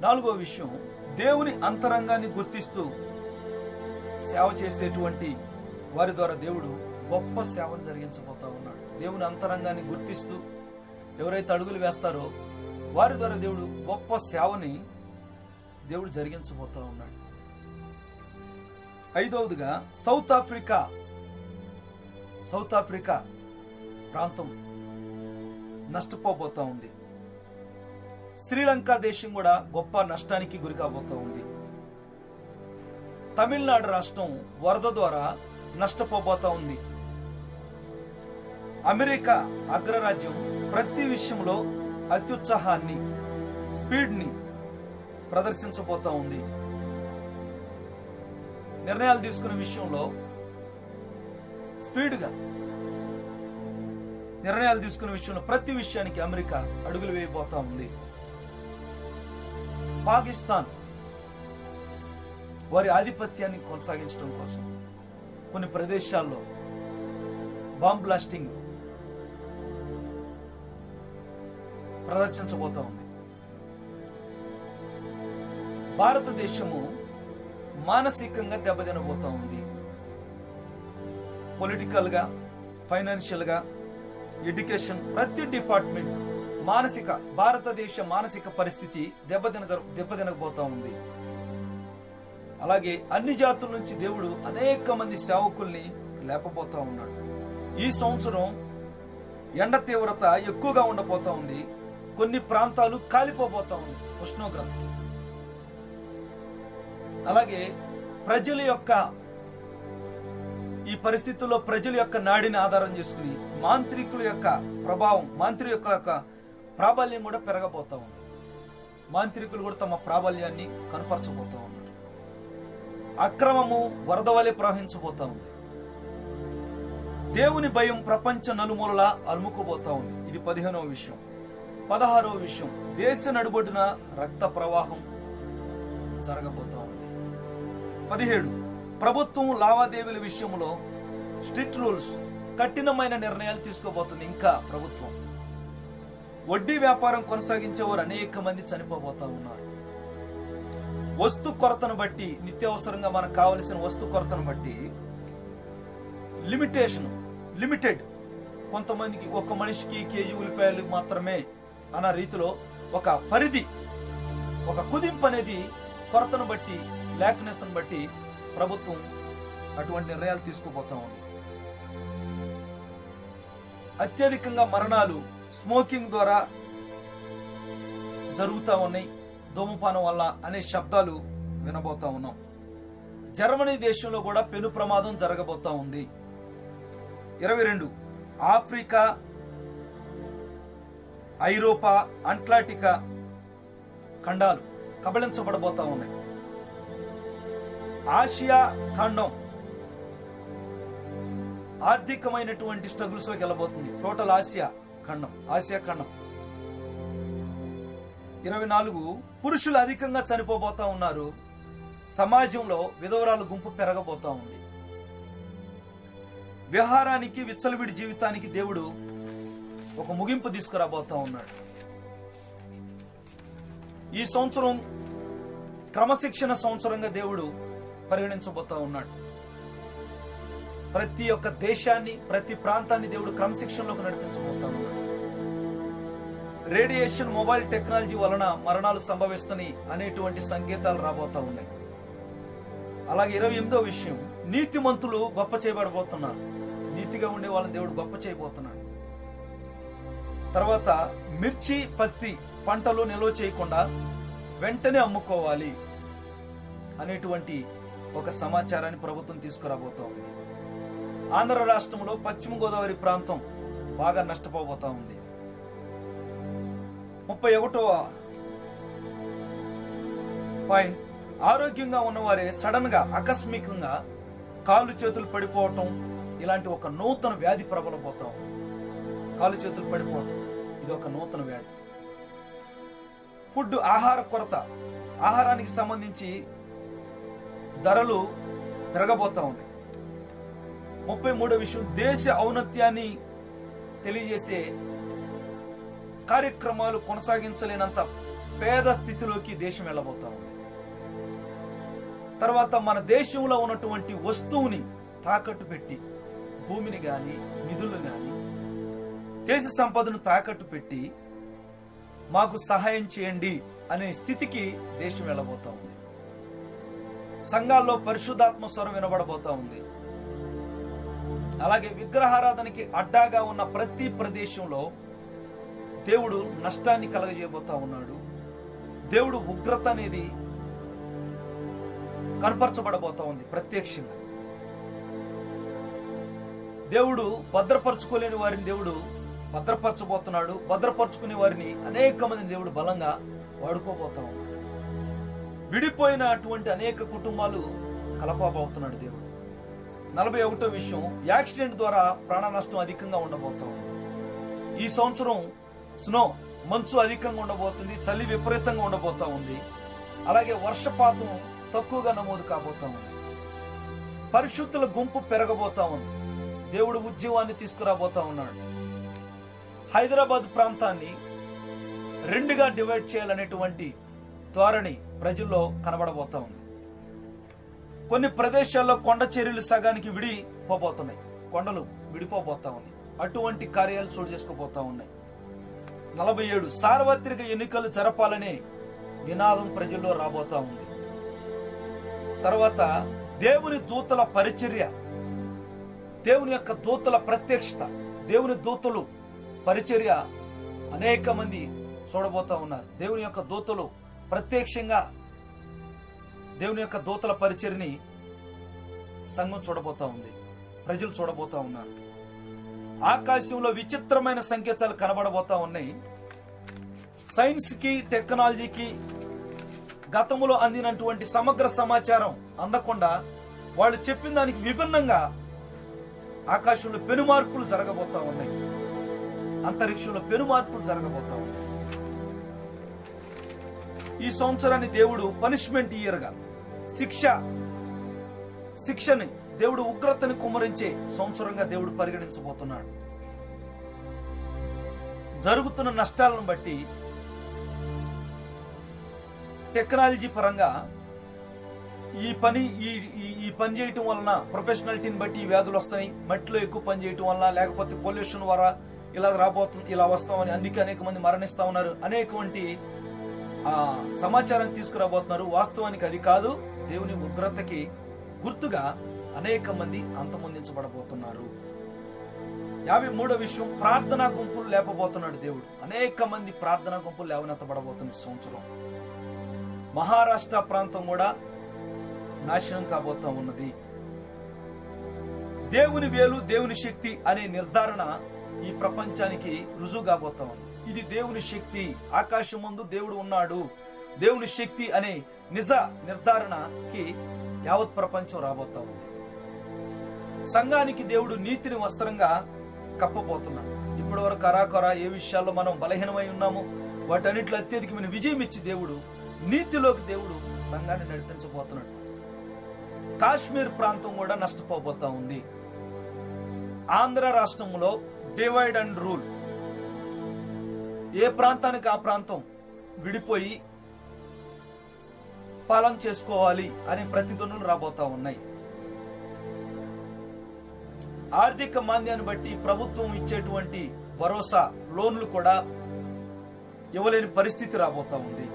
Speaker 1: నాలుగో విషయం, దేవుని అంతరంగాన్ని గుర్తిస్తూ సేవ చేసేటువంటి వారి ద్వారా దేవుడు గొప్ప సేవను జరిగించబోతా ఉన్నాడు. దేవుని అంతరంగాన్ని గుర్తిస్తూ ఎవరైతే అడుగులు వేస్తారో వారి ద్వారా దేవుడు గొప్ప సేవని దేవుడు జరిగించబోతా ఉన్నాడు. ఐదవదిగా సౌత్ ఆఫ్రికా ప్రాంతం నష్టపోబోతా ఉంది. శ్రీలంక దేశం కూడా గొప్ప నష్టానికి గురి కాబోతా ఉంది. తమిళనాడు రాష్ట్రం వరద ద్వారా నష్టపోబోతా ఉంది. అమెరికా అగ్రరాజ్యం ప్రతి విషయంలో అత్యుత్సాహాన్ని, స్పీడ్ ని ప్రదర్శించబోతా ఉంది. నిర్ణయాలు తీసుకునే విషయంలో స్పీడ్గా నిర్ణయాలు తీసుకునే విషయంలో ప్రతి విషయానికి అమెరికా అడుగులు వేయబోతా ఉంది. పాకిస్తాన్ వారి ఆధిపత్యాన్ని కొనసాగించడం కోసం కొన్ని ప్రదేశాల్లో బాంబ్ బ్లాస్టింగ్ ప్రదర్శించబోతా ఉంది. భారతదేశము మానసికంగా దెబ్బతినబోతా ఉంది. పొలిటికల్ గా, ఫైనాన్షియల్ గా, ఎడ్యుకేషన్, ప్రతి డిపార్ట్మెంట్ భారతదేశ మానసిక పరిస్థితి దెబ్బతినకపోతా ఉంది. అలాగే అన్ని జాతుల నుంచి దేవుడు అనేక మంది సేవకుల్ని లేపబోతా ఉన్నాడు. ఈ సంవత్సరం ఎండ తీవ్రత ఎక్కువగా ఉండబోతా ఉంది. కొన్ని ప్రాంతాలు కాలిపోబోతా ఉంది ఉష్ణోగ్రతకి. అలాగే ప్రజల యొక్క ఈ పరిస్థితుల్లో ప్రజల యొక్క నాడిని ఆధారం చేసుకుని మాంత్రికుల యొక్క ప్రభావం, మాంత్రికుల యొక్క ప్రాబల్యం కూడా పెరగబోతా ఉంది. మాంత్రికులు కూడా తమ ప్రాబల్యాన్ని కనపరచబోతా ఉన్నారు. అక్రమము వరద వలె ప్రవహించబోతా ఉంది. దేవుని భయం ప్రపంచ నలుమూలలా అలుముకోబోతా ఉంది. ఇది 15వ విషయం. 16వ విషయం, దేశ నడుబొడ్డున రక్త ప్రవాహం జరగబోతా ఉంది. 17, ప్రభుత్వం లావాదేవీల విషయంలో స్ట్రిక్ట్ రూల్స్, కఠినమైన నిర్ణయాలు తీసుకోబోతుంది. ఇంకా ప్రభుత్వం వడ్డీ వ్యాపారం కొనసాగించేవారు అనేక మంది చనిపోబోతా ఉన్నారు. వస్తు కొరతను బట్టి, నిత్యావసరంగా మనకు కావలసిన వస్తు కొరతను బట్టి లిమిటెడ్ కొంతమందికి, ఒక మనిషికి కేజీ ఉల్లిపాయలు మాత్రమే అన్న రీతిలో ఒక పరిధి, ఒక కుదింపు అనేది కొరతను బట్టి, లేక్నెస్ బట్టి ప్రభుత్వం అటువంటి నిర్ణయాలు తీసుకోబోతా ఉంది. అత్యధికంగా మరణాలు స్మోకింగ్ ద్వారా జరుగుతూ ఉన్నాయి, ధూమపానం వల్ల అనే శబ్దాలు వినబోతా ఉన్నాం. జర్మనీ దేశంలో కూడా పెను ప్రమాదం జరగబోతా ఉంది. 22, ఐరోపా, అట్లాంటికా ఖండాలు కబళించబడబోతా ఉన్నాయి. ఆసియా ఖండం ఆర్థికమైనటువంటి స్ట్రగుల్స్ లోకి వెళ్ళబోతుంది. టోటల్ ఆసియా ఖండం 24 పురుషులు అధికంగా చనిపోబోతా ఉన్నారు. సమాజంలో విధవరాల గుంపు పెరగబోతా ఉంది. విహారానికి, విచ్చలవిడి జీవితానికి దేవుడు ఒక ముగింపు తీసుకురాబోతా ఉన్నాడు. ఈ సంవత్సరం క్రమశిక్షణ సంవత్సరంగా దేవుడు పరిగణించబోతా ఉన్నాడు. ప్రతి ఒక్క దేశాన్ని, ప్రతి ప్రాంతాన్ని దేవుడు క్రమశిక్షణలోకి నడిపించబోతా ఉన్నాడు. రేడియేషన్, మొబైల్ టెక్నాలజీ వలన మరణాలు సంభవిస్తున్నాయి అనేటువంటి సంకేతాలు రాబోతా ఉన్నాయి. అలాగే 28వ విషయం, నీతిమంతులు గొప్ప చేయబడబోతున్నారు. నీతిగా ఉండే వాళ్ళని దేవుడు గొప్ప చేయబోతున్నాడు. తర్వాత మిర్చి, పత్తి పంటలు నిల్వ చేయకుండా వెంటనే అమ్ముకోవాలి అనేటువంటి ఒక సమాచారాన్ని ప్రభుత్వం తీసుకురాబోతా ఉంది. ఆంధ్ర రాష్ట్రంలో పశ్చిమ గోదావరి ప్రాంతం బాగా నష్టపోబోతా ఉంది. 31వ పాయింట్, ఆరోగ్యంగా ఉన్నవారే సడన్ గా ఆకస్మికంగా కాళ్ళు చేతులు పడిపోవటం, ఇలాంటి ఒక నూతన వ్యాధి ప్రబలబోతా ఉంది. కాళ్ళు చేతులు పడిపోవటం ఇది ఒక నూతన వ్యాధి. ఫుడ్, ఆహార కొరత, ఆహారానికి సంబంధించి ధరలు పెరగబోతా ఉన్నాయి. 33వ విషయం, దేశ ఔన్నత్యాన్ని తెలియజేసే కార్యక్రమాలు కొనసాగించలేనంత పేద స్థితిలోకి దేశం వెళ్ళబోతా ఉంది. తర్వాత మన దేశంలో ఉన్నటువంటి వస్తువుని తాకట్టు పెట్టి, భూమిని గాని, నిధులు గాని, దేశ సంపదను తాకట్టు పెట్టి మాకు సహాయం చేయండి అనే స్థితికి దేశం వెళ్ళబోతా ఉంది. సంఘాల్లో పరిశుద్ధాత్మ స్వరం వినబడబోతా ఉంది. అలాగే విగ్రహారాధనకి అడ్డాగా ఉన్న ప్రతి ప్రదేశంలో దేవుడు నష్టాన్ని కలగజేయబోతా ఉన్నాడు. దేవుడు ఉగ్రత అనేది కనపరచబడబోతా ఉంది ప్రత్యక్షంగా. దేవుడు భద్రపరచుకోలేని వారిని దేవుడు భద్రపరచబోతున్నాడు. భద్రపరచుకునే వారిని అనేక మంది దేవుడు బలంగా వాడుకోబోతా ఉన్నాడు. విడిపోయినటువంటి అనేక కుటుంబాలు కలపబోతున్నాడు దేవుడు. 41వ విషయం, యాక్సిడెంట్ ద్వారా ప్రాణ నష్టం అధికంగా ఉండబోతా ఉంది. ఈ సంవత్సరం మంచు అధికంగా ఉండబోతుంది, చలి విపరీతంగా ఉండబోతా ఉంది. అలాగే వర్షపాతం తక్కువగా నమోదు కాబోతా ఉంది. పరిశుద్ధుల గుంపు పెరగబోతా ఉంది. దేవుడు ఉద్యమాన్ని తీసుకురాబోతా ఉన్నాడు. హైదరాబాద్ ప్రాంతాన్ని 2గా డివైడ్ చేయాలనేటువంటి ధోరణి ప్రజల్లో కనబడబోతా ఉంది. కొన్ని ప్రదేశాల్లో కొండ చర్యలు సగానికి విడిపోబోతున్నాయి, కొండలు విడిపోబోతా ఉన్నాయి. అటువంటి కార్యాలు చోటు చేసుకోబోతా ఉన్నాయి. 47 సార్వత్రిక ఎన్నికలు జరపాలనే నినాదం ప్రజల్లో రాబోతా ఉంది. తర్వాత దేవుని దూతల పరిచర్య, దేవుని యొక్క దూతల ప్రత్యక్షత, దేవుని దూతలు పరిచర్య అనేక మంది చూడబోతా ఉన్నారు. దేవుని యొక్క దూతలు ప్రత్యక్షంగా దేవుని యొక్క దూతల పరిచర్ని సంఘం చూడబోతా ఉంది, ప్రజలు చూడబోతా ఉన్నారు. ఆకాశంలో విచిత్రమైన సంకేతాలు కనబడబోతా ఉన్నాయి. సైన్స్ కి, టెక్నాలజీకి గతంలో అందినటువంటి సమగ్ర సమాచారం అందకుండా వాళ్ళు చెప్పిన దానికి విభిన్నంగా ఆకాశంలో పెనుమార్పులు జరగబోతా ఉన్నాయి. అంతరిక్షంలో పెనుమార్పులు జరగబోతా ఉన్నాయి. ఈ సంవత్సరాన్ని దేవుడు పనిష్మెంట్ ఇయర్ గా, శిక్షని దేవుడు ఉగ్రతని కుమ్మరించే సంవత్సరంగా దేవుడు పరిగణించబోతున్నాడు. జరుగుతున్న నష్టాలను బట్టి టెక్నాలజీ పరంగా ఈ పని చేయటం వలన, ప్రొఫెషనాలిటీని బట్టి ఈ వ్యాధులు వస్తాయి. మట్టిలో ఎక్కువ పని చేయటం వలన, లేకపోతే పొల్యూషన్ ద్వారా ఇలా వస్తామని అందుకే అనేక మంది మరణిస్తా ఉన్నారు. అనేకమంది సమాచారం తీసుకురాబోతున్నారు. వాస్తవానికి అది కాదు. దేవుని ఉగ్రతకి గుర్తుగా అనేక మంది అంతమొందించబడబోతున్నారు. 53వ విషయం, ప్రార్థనా గుంపులు లేపబోతున్నాడు దేవుడు. అనేక మంది ప్రార్థనా గుంపులు లేవనెత్తబడబోతున్న సంవత్సరం. మహారాష్ట్ర ప్రాంతం కూడా నాశనం కాబోతా ఉన్నది. దేవుని వేలు, దేవుని శక్తి అనే నిర్ధారణ ఈ ప్రపంచానికి రుజువు కాబోతా ఉంది. ఇది దేవుని శక్తి, ఆకాశం ముందు దేవుడు ఉన్నాడు, దేవుని శక్తి అనే నిజ నిర్ధారణకి యావత్ ప్రపంచం రాబోతా ఉంది. సంఘానికి దేవుడు నీతిని వస్త్రంగా కప్పబోతున్నాడు. ఇప్పటి వరకు అరాకొర ఏ విషయాల్లో మనం బలహీనమై ఉన్నామో వాటన్నిటిలో అత్యధికమైన విజయం ఇచ్చి దేవుడు నీతిలోకి దేవుడు సంఘాన్ని నడిపించబోతున్నాడు. కాశ్మీర్ ప్రాంతం కూడా నష్టపోబోతా ఉంది. ఆంధ్ర రాష్ట్రంలో డివైడ్ అండ్ రూల్, ఏ ప్రాంతానికి ఆ ప్రాంతం విడిపోయి పాలన చేసుకోవాలి అనే ప్రతిధ్వనులు రాబోతా ఉన్నాయి. ఆర్థిక మాంద్యాన్ని బట్టి ప్రభుత్వం ఇచ్చేటువంటి భరోసా లోన్లు కూడా ఇవ్వలేని పరిస్థితి రాబోతా ఉంది.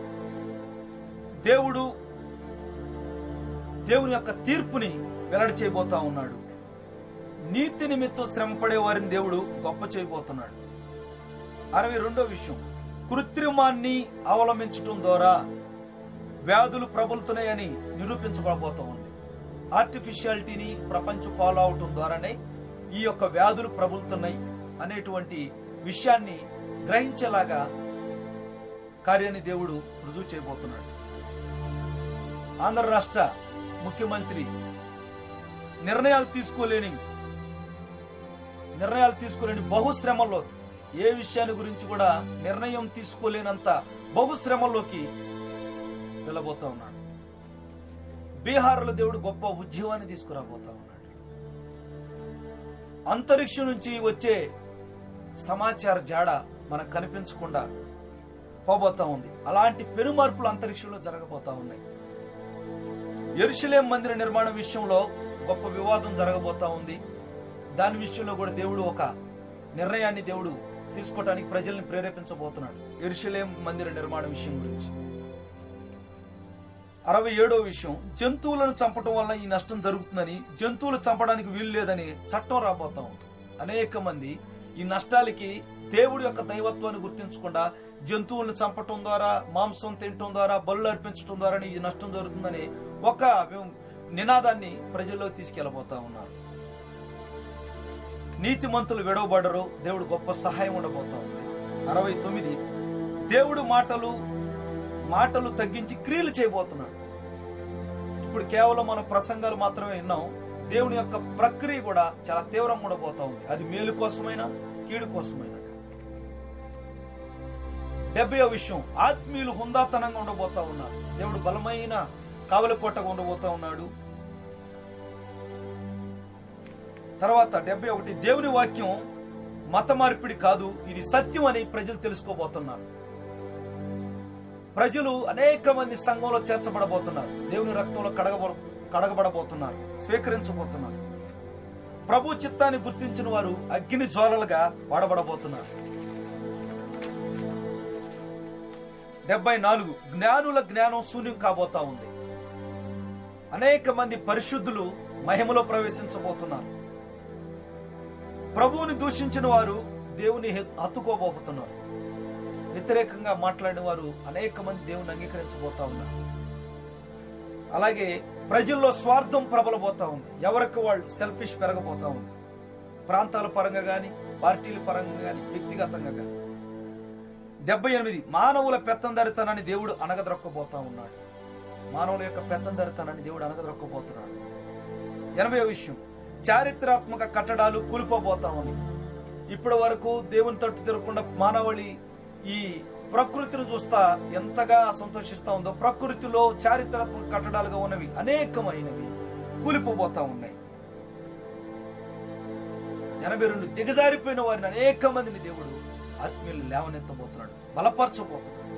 Speaker 1: దేవుని యొక్క తీర్పుని వెల్లడి చేయబోతా ఉన్నాడు. నీతి నిమిత్తం శ్రమపడే వారిని దేవుడు గొప్ప చేయబోతున్నాడు. 62వ విషయం, కృత్రిమాన్ని అవలంబించటం ద్వారా వ్యాధులు ప్రబలుతున్నాయని నిరూపించబడబోతా ఉంది. ఆర్టిఫిషియాలిటీని ప్రపంచం ఫాలో అవటం ద్వారానే ఈ యొక్క వ్యాధులు ప్రబలుతున్నాయి అనేటువంటి విషయాన్ని గ్రహించేలాగా కార్యాన్ని దేవుడు రుజువు చేయబోతున్నాడు. ఆంధ్ర రాష్ట్ర ముఖ్యమంత్రి నిర్ణయాలు తీసుకోలేని బహుశ్రమల్లో, ఏ విషయాన్ని గురించి కూడా నిర్ణయం తీసుకోలేనంత బహుశ్రమల్లోకి వెళ్ళబోతా ఉన్నాడు. బీహార్లో దేవుడు గొప్ప ఉద్యమాన్ని తీసుకురాబోతా ఉన్నాడు. అంతరిక్షం నుంచి వచ్చే సమాచార జాడ మనకు కనిపించకుండా పోబోతా ఉంది. అలాంటి పెనుమార్పులు అంతరిక్షంలో జరగబోతా ఉన్నాయి. యెరూషలేం మందిర నిర్మాణ విషయంలో గొప్ప వివాదం జరగబోతా ఉంది. దాని విషయంలో కూడా దేవుడు ఒక నిర్ణయాన్ని దేవుడు తీసుకోవడానికి ప్రజల్ని ప్రేరేపించబోతున్నాడు. యెరూషలేం మందిర నిర్మాణ విషయం గురించి. 67వ విషయం, జంతువులను చంపడం వల్ల ఈ నష్టం జరుగుతుందని, జంతువులు చంపడానికి వీలు లేదని చట్టం రాబోతా ఉంది. అనేక మంది ఈ నష్టాలకి దేవుడి యొక్క దైవత్వాన్ని గుర్తించకుండా జంతువులను చంపటం ద్వారా, మాంసం తినటం ద్వారా, బలులు అర్పించడం ద్వారా ఈ నష్టం జరుగుతుందని ఒక నినాదాన్ని ప్రజల్లో తీసుకెళ్లబోతా ఉన్నారు. నీతిమంతులు విడవబడరు, దేవుడు గొప్ప సహాయం ఉండబోతా ఉంది. 69, దేవుడు మాటలు తగ్గించి క్రియలు చేయబోతున్నాడు. ఇప్పుడు కేవలం మన ప్రసంగాలు మాత్రమే విన్నాం. దేవుని యొక్క ప్రక్రియ కూడా చాలా తీవ్రంగా ఉండబోతా ఉంది. అది మేలు కోసమైనా కీడు కోసమైనా. 70వ విషయం, ఆత్మీయులు హుందాతనంగా ఉండబోతా ఉన్నారు. దేవుడు బలమైన కావలికోటగా ఉండబోతా ఉన్నాడు. తర్వాత 71, దేవుని వాక్యం మత మార్పిడి కాదు, ఇది సత్యం అని ప్రజలు తెలుసుకోబోతున్నారు. ప్రజలు అనేక మంది సంఘంలో చేర్చబడబోతున్నారు. దేవుని రక్తంలో కడగబడబోతున్నారు, స్వీకరించబోతున్నారు. ప్రభు చిత్తాన్ని గుర్తించిన వారు అగ్ని జ్వాలలుగా వాడబడబోతున్నారు. 74, జ్ఞానుల జ్ఞానం శూన్యం కాబోతా ఉంది. అనేక మంది పరిశుద్ధులు మహిమలో ప్రవేశించబోతున్నారు. ప్రభువుని దూషించిన వారు దేవుని హత్తుకోబోతున్నారు. వ్యతిరేకంగా మాట్లాడిన వారు అనేక మంది దేవుని అంగీకరించబోతా ఉన్నారు. అలాగే ప్రజల్లో స్వార్థం ప్రబలబోతా ఉంది. ఎవరికి వాళ్ళు సెల్ఫిష్ పెరగబోతా ఉంది. ప్రాంతాల పరంగా గాని, పార్టీల పరంగా గాని, వ్యక్తిగతంగా గాని. 78, మానవుల పెత్తందరితనాన్ని దేవుడు అణగద్రొక్కబోతా ఉన్నాడు. మానవుల యొక్క పెత్తందరితనాన్ని దేవుడు అణగద్రొక్కబోతున్నాడు. 80వ విషయం, చారిత్రాత్మక కట్టడాలు కూలిపోబోతా ఉన్నాయి. ఇప్పటి వరకు దేవుని తట్టు తిరగకుండా మానవాళి ఈ ప్రకృతిని చూస్తా ఎంతగా సంతోషిస్తా ఉందో, ప్రకృతిలో చారిత్రాత్మక కట్టడాలుగా ఉన్నవి అనేకమైనవి కూలిపోబోతా ఉన్నాయి. 82, దిగజారిపోయిన వారిని అనేక మందిని దేవుడు ఆత్మీయులు లేవనెత్తబోతున్నాడు, బలపరచబోతున్నాడు.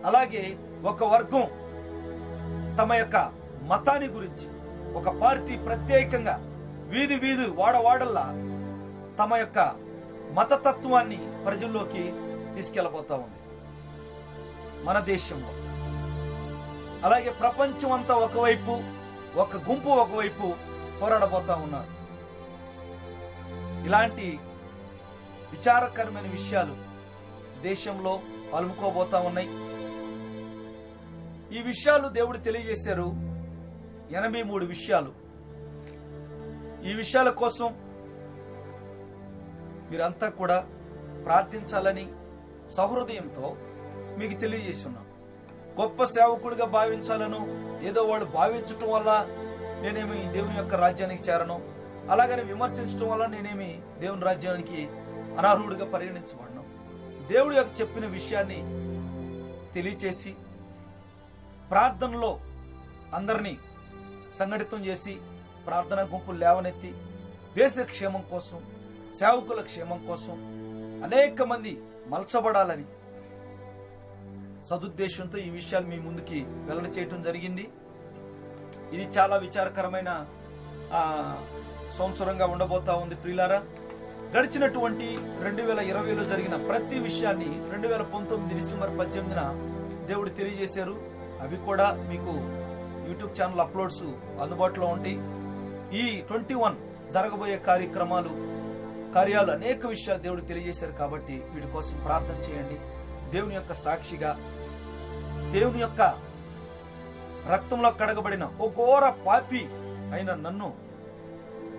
Speaker 1: అలాగే ఒక వర్గం తమ యొక్క మతాన్ని గురించి, ఒక పార్టీ ప్రత్యేకంగా వీధి వాడవాడల్లా తమ యొక్క మతతత్వాన్ని ప్రజల్లోకి తీసుకెళ్లబోతా ఉంది మన దేశంలో. అలాగే ప్రపంచం అంతా ఒకవైపు, ఒక గుంపు ఒకవైపు పోరాడబోతా ఉన్నారు. ఇలాంటి విచారకరమైన విషయాలు దేశంలో అలుముకోబోతా ఉన్నాయి. ఈ విషయాలు దేవుడు తెలియజేశారు. 83 విషయాలు. ఈ విషయాల కోసం మీరంతా కూడా ప్రార్థించాలని, సహృదయంతో మీకు తెలియజేస్తున్నాను. గొప్ప సేవకుడిగా భావించాలను ఏదో వాడు భావించటం వల్ల నేనేమి దేవుని యొక్క రాజ్యానికి చేరను, అలాగని విమర్శించడం వల్ల నేనేమి దేవుని రాజ్యానికి అనర్హుడిగా పరిగణించబడను. దేవుడు యొక్క చెప్పిన విషయాన్ని తెలియచేసి ప్రార్థనలో అందరినీ సంఘటితం చేసి ప్రార్థనా గుంపులు లేవనెత్తి దేశ క్షేమం కోసం, సేవకుల క్షేమం కోసం అనేక మంది మలచబడాలని సదుద్దేశంతో ఈ విషయాలు మీ ముందుకి వెల్లడి చేయటం జరిగింది. ఇది చాలా విచారకరమైన సంవత్సరంగా ఉండబోతా ఉంది ప్రియులారా. గడిచినటువంటి 2020లో జరిగిన ప్రతి విషయాన్ని 2019 డిసెంబర్ 18న దేవుడు తెలియజేశారు. అవి కూడా మీకు యూట్యూబ్ ఛానల్ అప్లోడ్స్ అందుబాటులో ఉంటాయి. ఈ 21 జరగబోయే కార్యాలు అనేక విషయాలు దేవుడు తెలియజేశారు. కాబట్టి వీటి కోసం ప్రార్థన చేయండి. దేవుని యొక్క సాక్షిగా, దేవుని యొక్క రక్తంలో కడగబడిన ఓ ఘోర పాపి అయిన నన్ను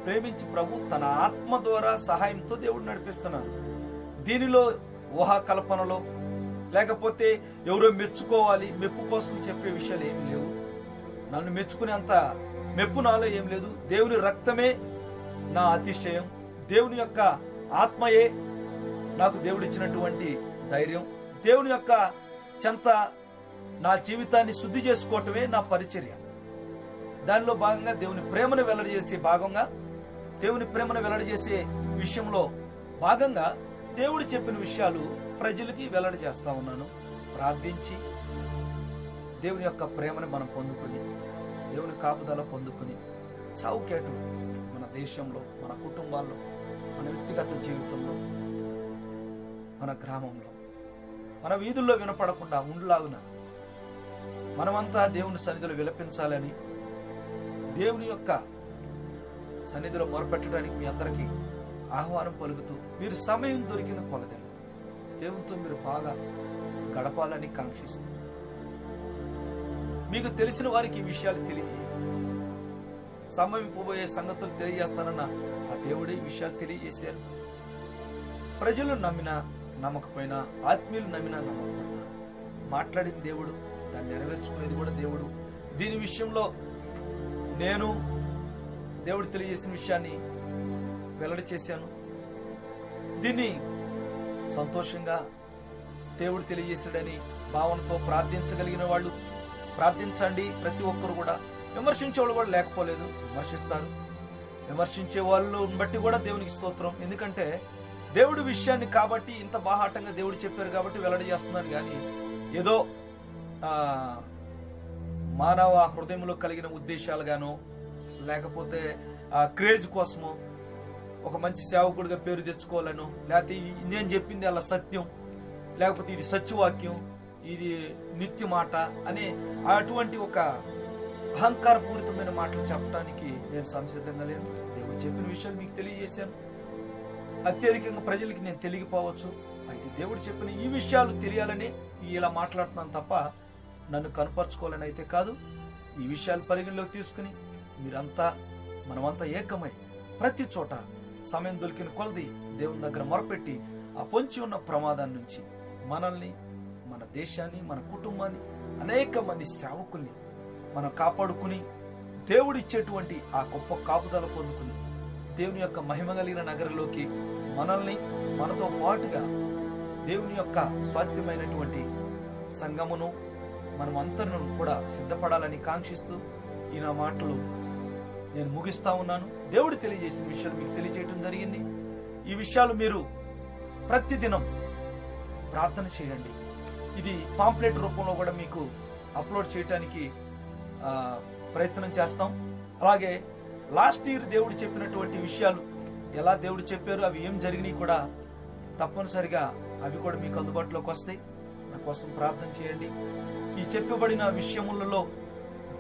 Speaker 1: ప్రేమించి ప్రభు తన ఆత్మ ద్వారా సహాయంతో దేవుడు నడిపిస్తున్నారు. దీనిలో ఊహాకల్పనలో లేకపోతే ఎవరో మెచ్చుకోవాలి, మెప్పు కోసం చెప్పే విషయాలు ఏం లేవు. నన్ను మెచ్చుకునేంత మెప్పు నాలో ఏం లేదు. దేవుని రక్తమే నా అతిశయం, దేవుని యొక్క ఆత్మయే నాకు దేవుడిచ్చినటువంటి ధైర్యం, దేవుని యొక్క చెంత నా జీవితాన్ని శుద్ధి చేసుకోవటమే నా పరిచర్య. దానిలో భాగంగా దేవుని ప్రేమను వెల్లడి చేసే విషయంలో భాగంగా దేవుడు చెప్పిన విషయాలు ప్రజలకి వెల్లడి చేస్తా ఉన్నాను. ప్రార్థించి దేవుని యొక్క ప్రేమను మనం పొందుకొని, దేవుని కాపుదల పొందుకొని, చావుకేకలు మన దేశంలో, మన కుటుంబాల్లో, మన వ్యక్తిగత జీవితంలో, మన గ్రామంలో, మన వీధుల్లో వినపడకుండా ఉండలాగున మనమంతా దేవుని సన్నిధిలో విలపించాలని, దేవుని యొక్క సన్నిధిలో మొరపెట్టడానికి మీ అందరికీ ఆహ్వానం పలుకుతూ, మీరు సమయం దొరికిన కొలదలు దేవునితో మీరు బాగా గడపాలని కాంక్షిస్తూ, మీకు తెలిసిన వారికి ఈ విషయాలు సమయింపబోయే సంగతులు తెలియజేస్తానన్న ఆ దేవుడే ఈ విషయాలు తెలియజేశారు. ప్రజలు నమ్మినా నమ్మకపోయినా, ఆత్మీయులు నమ్మినా నమ్మకపోయినా, మాట్లాడిన దేవుడు, దాన్ని నెరవేర్చుకునేది కూడా దేవుడు. దీని విషయంలో నేను దేవుడు తెలియజేసిన విషయాన్ని వెల్లడి చేశాను. దీన్ని సంతోషంగా దేవుడు తెలియజేశాడని భావనతో ప్రార్థించగలిగిన వాళ్ళు ప్రార్థించండి. ప్రతి ఒక్కరు కూడా, విమర్శించే వాళ్ళు కూడా లేకపోలేదు, విమర్శిస్తారు. విమర్శించే వాళ్ళని బట్టి కూడా దేవునికి స్తోత్రం. ఎందుకంటే దేవుడి విషయాన్ని కాబట్టి ఇంత బాహాటంగా దేవుడు చెప్పారు కాబట్టి వెల్లడి చేస్తున్నాను. కానీ ఏదో మానవ హృదయంలో కలిగిన ఉద్దేశాలు గానో, లేకపోతే క్రేజ్ కోసమో, ఒక మంచి సేవకుడిగా పేరు తెచ్చుకోవాలను, లేకపోతే నేను చెప్పింది అలా సత్యం, లేకపోతే ఇది సత్యవాక్యం, ఇది నిత్య మాట అనే అటువంటి ఒక అహంకారపూరితమైన మాటలు చెప్పడానికి నేను సంసిద్ధంగా లేను. దేవుడు చెప్పిన విషయాలు మీకు తెలియజేశాను. అత్యధికంగా ప్రజలకి నేను తెలియకపోవచ్చు, అయితే దేవుడు చెప్పిన ఈ విషయాలు తెలియాలని ఇలా మాట్లాడుతున్నాను తప్ప నన్ను కనపరచుకోవాలని అయితే కాదు. ఈ విషయాలు పరిగణలోకి తీసుకుని మీరంతా, మనమంతా ఏకమై ప్రతి చోట సమయం దొరికిన కొలది దేవుని దగ్గర మొరపెట్టి ఆ పొంచి ఉన్న ప్రమాదాన్ని నుంచి మనల్ని, మన దేశాన్ని, మన కుటుంబాన్ని, అనేక మంది సేవకుల్ని మనం కాపాడుకుని దేవుడు ఇచ్చేటువంటి ఆ గొప్ప కాపుదల పొందుకుని దేవుని యొక్క మహిమ కలిగిన నగరంలోకి మనల్ని, మనతో పాటుగా దేవుని యొక్క స్వాస్థ్యమైనటువంటి సంఘమును మనమంతను కూడా సిద్ధపడాలని కాంక్షిస్తూ ఈ నా మాటలు నేను ముగిస్తా ఉన్నాను. దేవుడు తెలియజేసిన విషయాలు మీకు తెలియజేయటం జరిగింది. ఈ విషయాలు మీరు ప్రతిదినం ప్రార్థన చేయండి. ఇది పాంప్లెట్ రూపంలో కూడా మీకు అప్లోడ్ చేయడానికి ప్రయత్నం చేస్తాం. అలాగే లాస్ట్ ఇయర్ దేవుడు చెప్పినటువంటి విషయాలు ఎలా దేవుడు చెప్పారు, అవి ఏం జరిగినాయి కూడా తప్పనిసరిగా అవి కూడా మీకు అందుబాటులోకి వస్తాయి. నా కోసం ప్రార్థన చేయండి. ఈ చెప్పబడిన విషయములలో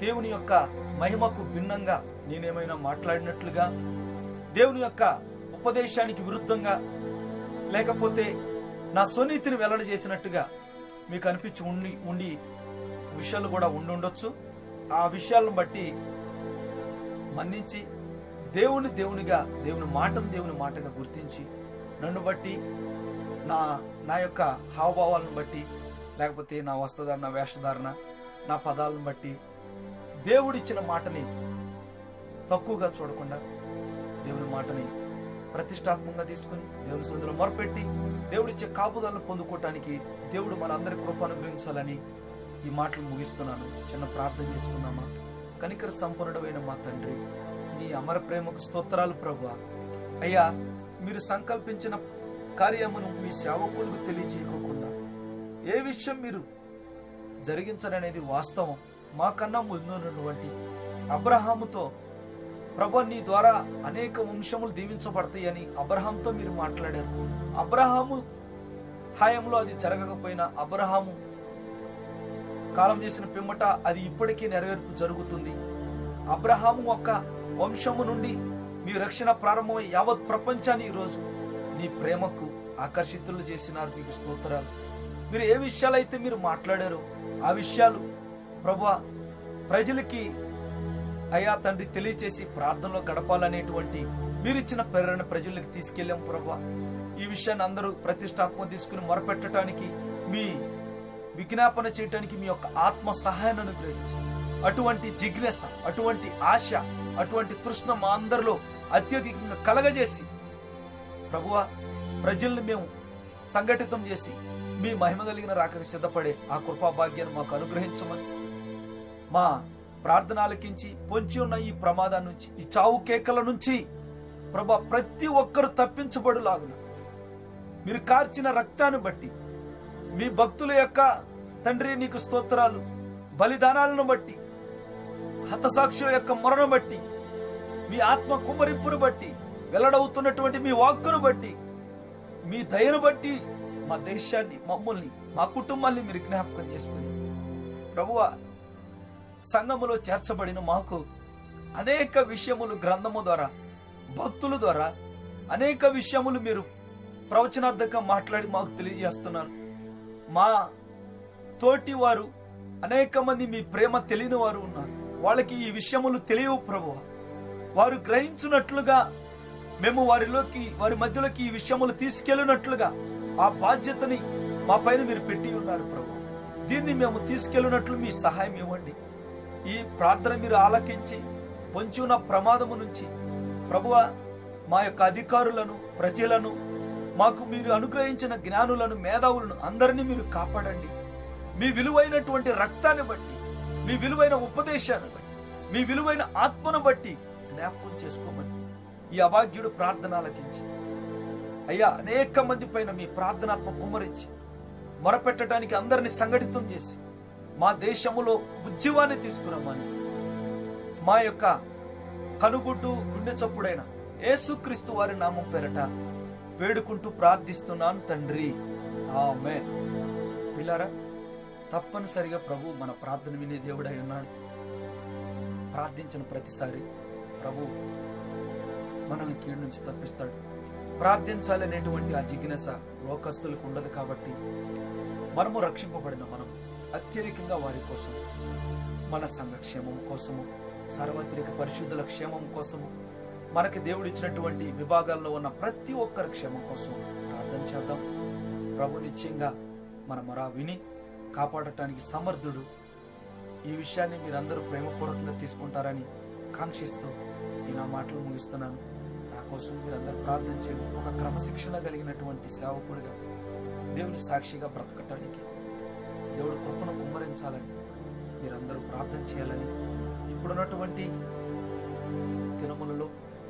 Speaker 1: దేవుని యొక్క మహిమకు భిన్నంగా నేనేమైనా మాట్లాడినట్లుగా, దేవుని యొక్క ఉపదేశానికి విరుద్ధంగా, లేకపోతే నా స్వనీతిని వెల్లడి చేసినట్టుగా మీకు అనిపించి ఉండి విషయాలు కూడా ఉండొచ్చు. ఆ విషయాలను బట్టి మన్నించి దేవునిగా, దేవుని మాటగా గుర్తించి నన్ను బట్టి నా నా యొక్క హావభావాలను బట్టి, లేకపోతే నా వస్త్రధారణ, వేషధారణ, నా పదాలను బట్టి దేవుడిచ్చిన మాటని తక్కువగా చూడకుండా దేవుని మాటని ప్రతిష్టాత్మకంగా తీసుకుని దేవుని సన్నిధిలో మొరపెట్టి దేవుడిచ్చే కాపుదలను పొందుకోవటానికి దేవుడు మనందరి కృప అనుగ్రహించాలని ఈ మాటలు ముగిస్తున్నాను. చిన్న ప్రార్థన చేసుకుందామా? కనికర సంపన్నుడైన మా తండ్రి, నీ అమర ప్రేమకు స్తోత్రాలు ప్రభువా. అయ్యా, మీరు సంకల్పించిన కార్యమును మీ సేవకులకు తెలియజేయకుండా ఏ విషయం మీరు జరిగించరనేది వాస్తవం. మాకన్నా ముందున్నటువంటి అబ్రహాముతో ప్రభు నీ ద్వారా అనేక వంశములు దీవించబడతాయని అబ్రహాంతో మీరు మాట్లాడారు. అబ్రహాము హయాంలో అది జరగకపోయినా అబ్రహాము కాలం చేసిన పిమ్మట అది ఇప్పటికీ నెరవేర్పు జరుగుతుంది. అబ్రహాము ఒక్క వంశము నుండి మీ రక్షణ ప్రారంభమై యావత్ ప్రపంచాన్ని ఈరోజు నీ ప్రేమకు ఆకర్షితులు చేసినారు. మీకు స్తోత్రాలు. మీరు ఏ విషయాలైతే మీరు మాట్లాడారో ఆ విషయాలు ప్రభువా ప్రజలకి అయ్యా తండ్రి తెలియచేసి ప్రార్థనలో గడపాలనేటువంటి మీరిచ్చిన ప్రేరణ ప్రజలకు తీసుకెళ్ళాం ప్రభువా. ఈ విషయాన్ని అందరూ ప్రతిష్టాత్మ తీసుకుని మొరపెట్టడానికి, మీ విజ్ఞాపన చేయటానికి మీ యొక్క ఆత్మ సహాయాన్ని అనుగ్రహించి అటువంటి జిజ్ఞాస, అటువంటి ఆశ, అటువంటి తృష్ణ మా అందరిలో అత్యధికంగా కలగజేసి ప్రభువా ప్రజల్ని మేము సంఘటితం చేసి మీ మహిమ కలిగిన రాకకి సిద్ధపడే ఆ కృపాభాగ్యాన్ని మాకు అనుగ్రహించమని, మా ప్రార్థన ఆలకించి పొంచి ఉన్న ఈ ప్రమాదం నుంచి, ఈ చావు కేకల నుంచి ప్రభా ప్రతి ఒక్కరు తప్పించబడులాగున మీరు కార్చిన రక్తాన్ని బట్టి, మీ భక్తుల యొక్క తండ్రి నీకు స్తోత్రాలు బలిదానాలను బట్టి, హతసాక్షుల యొక్క మొరను బట్టి, మీ ఆత్మ కుమ్మరింపును బట్టి, వెల్లడవుతున్నటువంటి మీ వాక్కును బట్టి, మీ దయను బట్టి మా దేశాన్ని, మమ్మల్ని, మా కుటుంబాన్ని మీరు జ్ఞాపకం చేసుకుని ప్రభువా సంఘములో చేర్చబడిన మాకు అనేక విషయములు గ్రంథము ద్వారా, భక్తుల ద్వారా అనేక విషయములు మీరు ప్రవచనార్థంగా మాట్లాడి మాకు తెలియజేస్తున్నారు. మా తోటి వారు అనేక మంది మీ ప్రేమ తెలియని వారు ఉన్నారు. వాళ్ళకి ఈ విషయములు తెలియవు ప్రభువా. వారు గ్రహించున్నట్లుగా మేము వారి మధ్యలోకి ఈ విషయములు తీసుకెళ్ళినట్లుగా ఆ బాధ్యతని మా పైన మీరు పెట్టి ఉన్నారు ప్రభు. దీన్ని మేము తీసుకెళ్ళినట్లు మీ సహాయం ఇవ్వండి. ఈ ప్రార్థన మీరు ఆలకించి పొంచి ఉన్న ప్రమాదము నుంచి ప్రభువా మా యొక్క అధికారులను, ప్రజలను, మాకు మీరు అనుగ్రహించిన జ్ఞానులను, మేధావులను అందరినీ మీరు కాపాడండి. మీ విలువైనటువంటి రక్తాన్ని బట్టి, మీ విలువైన ఉపదేశాన్ని బట్టి, మీ విలువైన ఆత్మను బట్టి జ్ఞాపకం చేసుకోమని ఈ అభాగ్యుడు ప్రార్థన ఆలకించి అయ్యా అనేక మంది పైన మీ ప్రార్థనాత్మ కుమ్మరించి మొరపెట్టడానికి అందరినీ సంఘటితం చేసి మా దేశములో ఉద్యమాన్ని తీసుకురమ్మని మా యొక్క కనుగుడ్డు గుండె చప్పుడైన యేసుక్రీస్తు వారి నామం పేరట వేడుకుంటూ ప్రార్థిస్తున్నాను తండ్రి, ఆమేన్. పిల్లారా, తప్పనిసరిగా ప్రభు మన ప్రార్థన వినే దేవుడై ఉన్నాడు. ప్రార్థించిన ప్రతిసారి ప్రభు మనల్ని కీడు నుంచి తప్పిస్తాడు. ప్రార్థించాలనేటువంటి ఆ జిజ్ఞాస లోకస్తులకు ఉండదు. కాబట్టి మనము రక్షింపబడిన మనం అత్యధికంగా వారి కోసం, మన సంఘ క్షేమం కోసము, సార్వత్రిక పరిశుద్ధుల క్షేమం కోసము, మనకి దేవుడిచ్చినటువంటి విభాగాల్లో ఉన్న ప్రతి ఒక్కరి క్షేమం కోసం ప్రార్థన చేద్దాం. ప్రభు నిశ్చయంగా మన మొర విని కాపాడటానికి సమర్థుడు. ఈ విషయాన్ని మీరందరూ ప్రేమపూర్వకంగా తీసుకుంటారని కాంక్షిస్తూ ఈ నా మాటలు ముగిస్తున్నాను. నా కోసం మీరందరూ ప్రార్థన చేయండి. ఒక క్రమశిక్షణ కలిగినటువంటి సేవకుడిగా దేవుని సాక్షిగా బ్రతకటానికి దేవుడు కృపను కుమ్మరించాలని మీరందరూ ప్రార్థన చేయాలని, ఇప్పుడున్నటువంటి దినములలో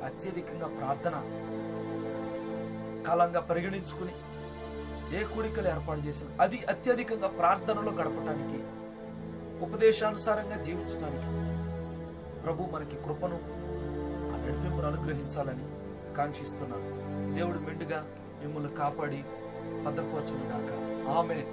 Speaker 1: అత్యధికంగా ప్రార్థన కాలంగా పరిగణించుకుని ఏ కూడికలు ఏర్పాటు చేసిన అది అత్యధికంగా ప్రార్థనలో గడపటానికి, ఉపదేశానుసారంగా జీవించడానికి ప్రభు మనకి కృపను, ఆ నడిపింపును అనుగ్రహించాలని కాంక్షిస్తున్నాను. దేవుడు మెండుగా మిమ్మల్ని కాపాడి భద్రపరచును గాక. ఆమేన్.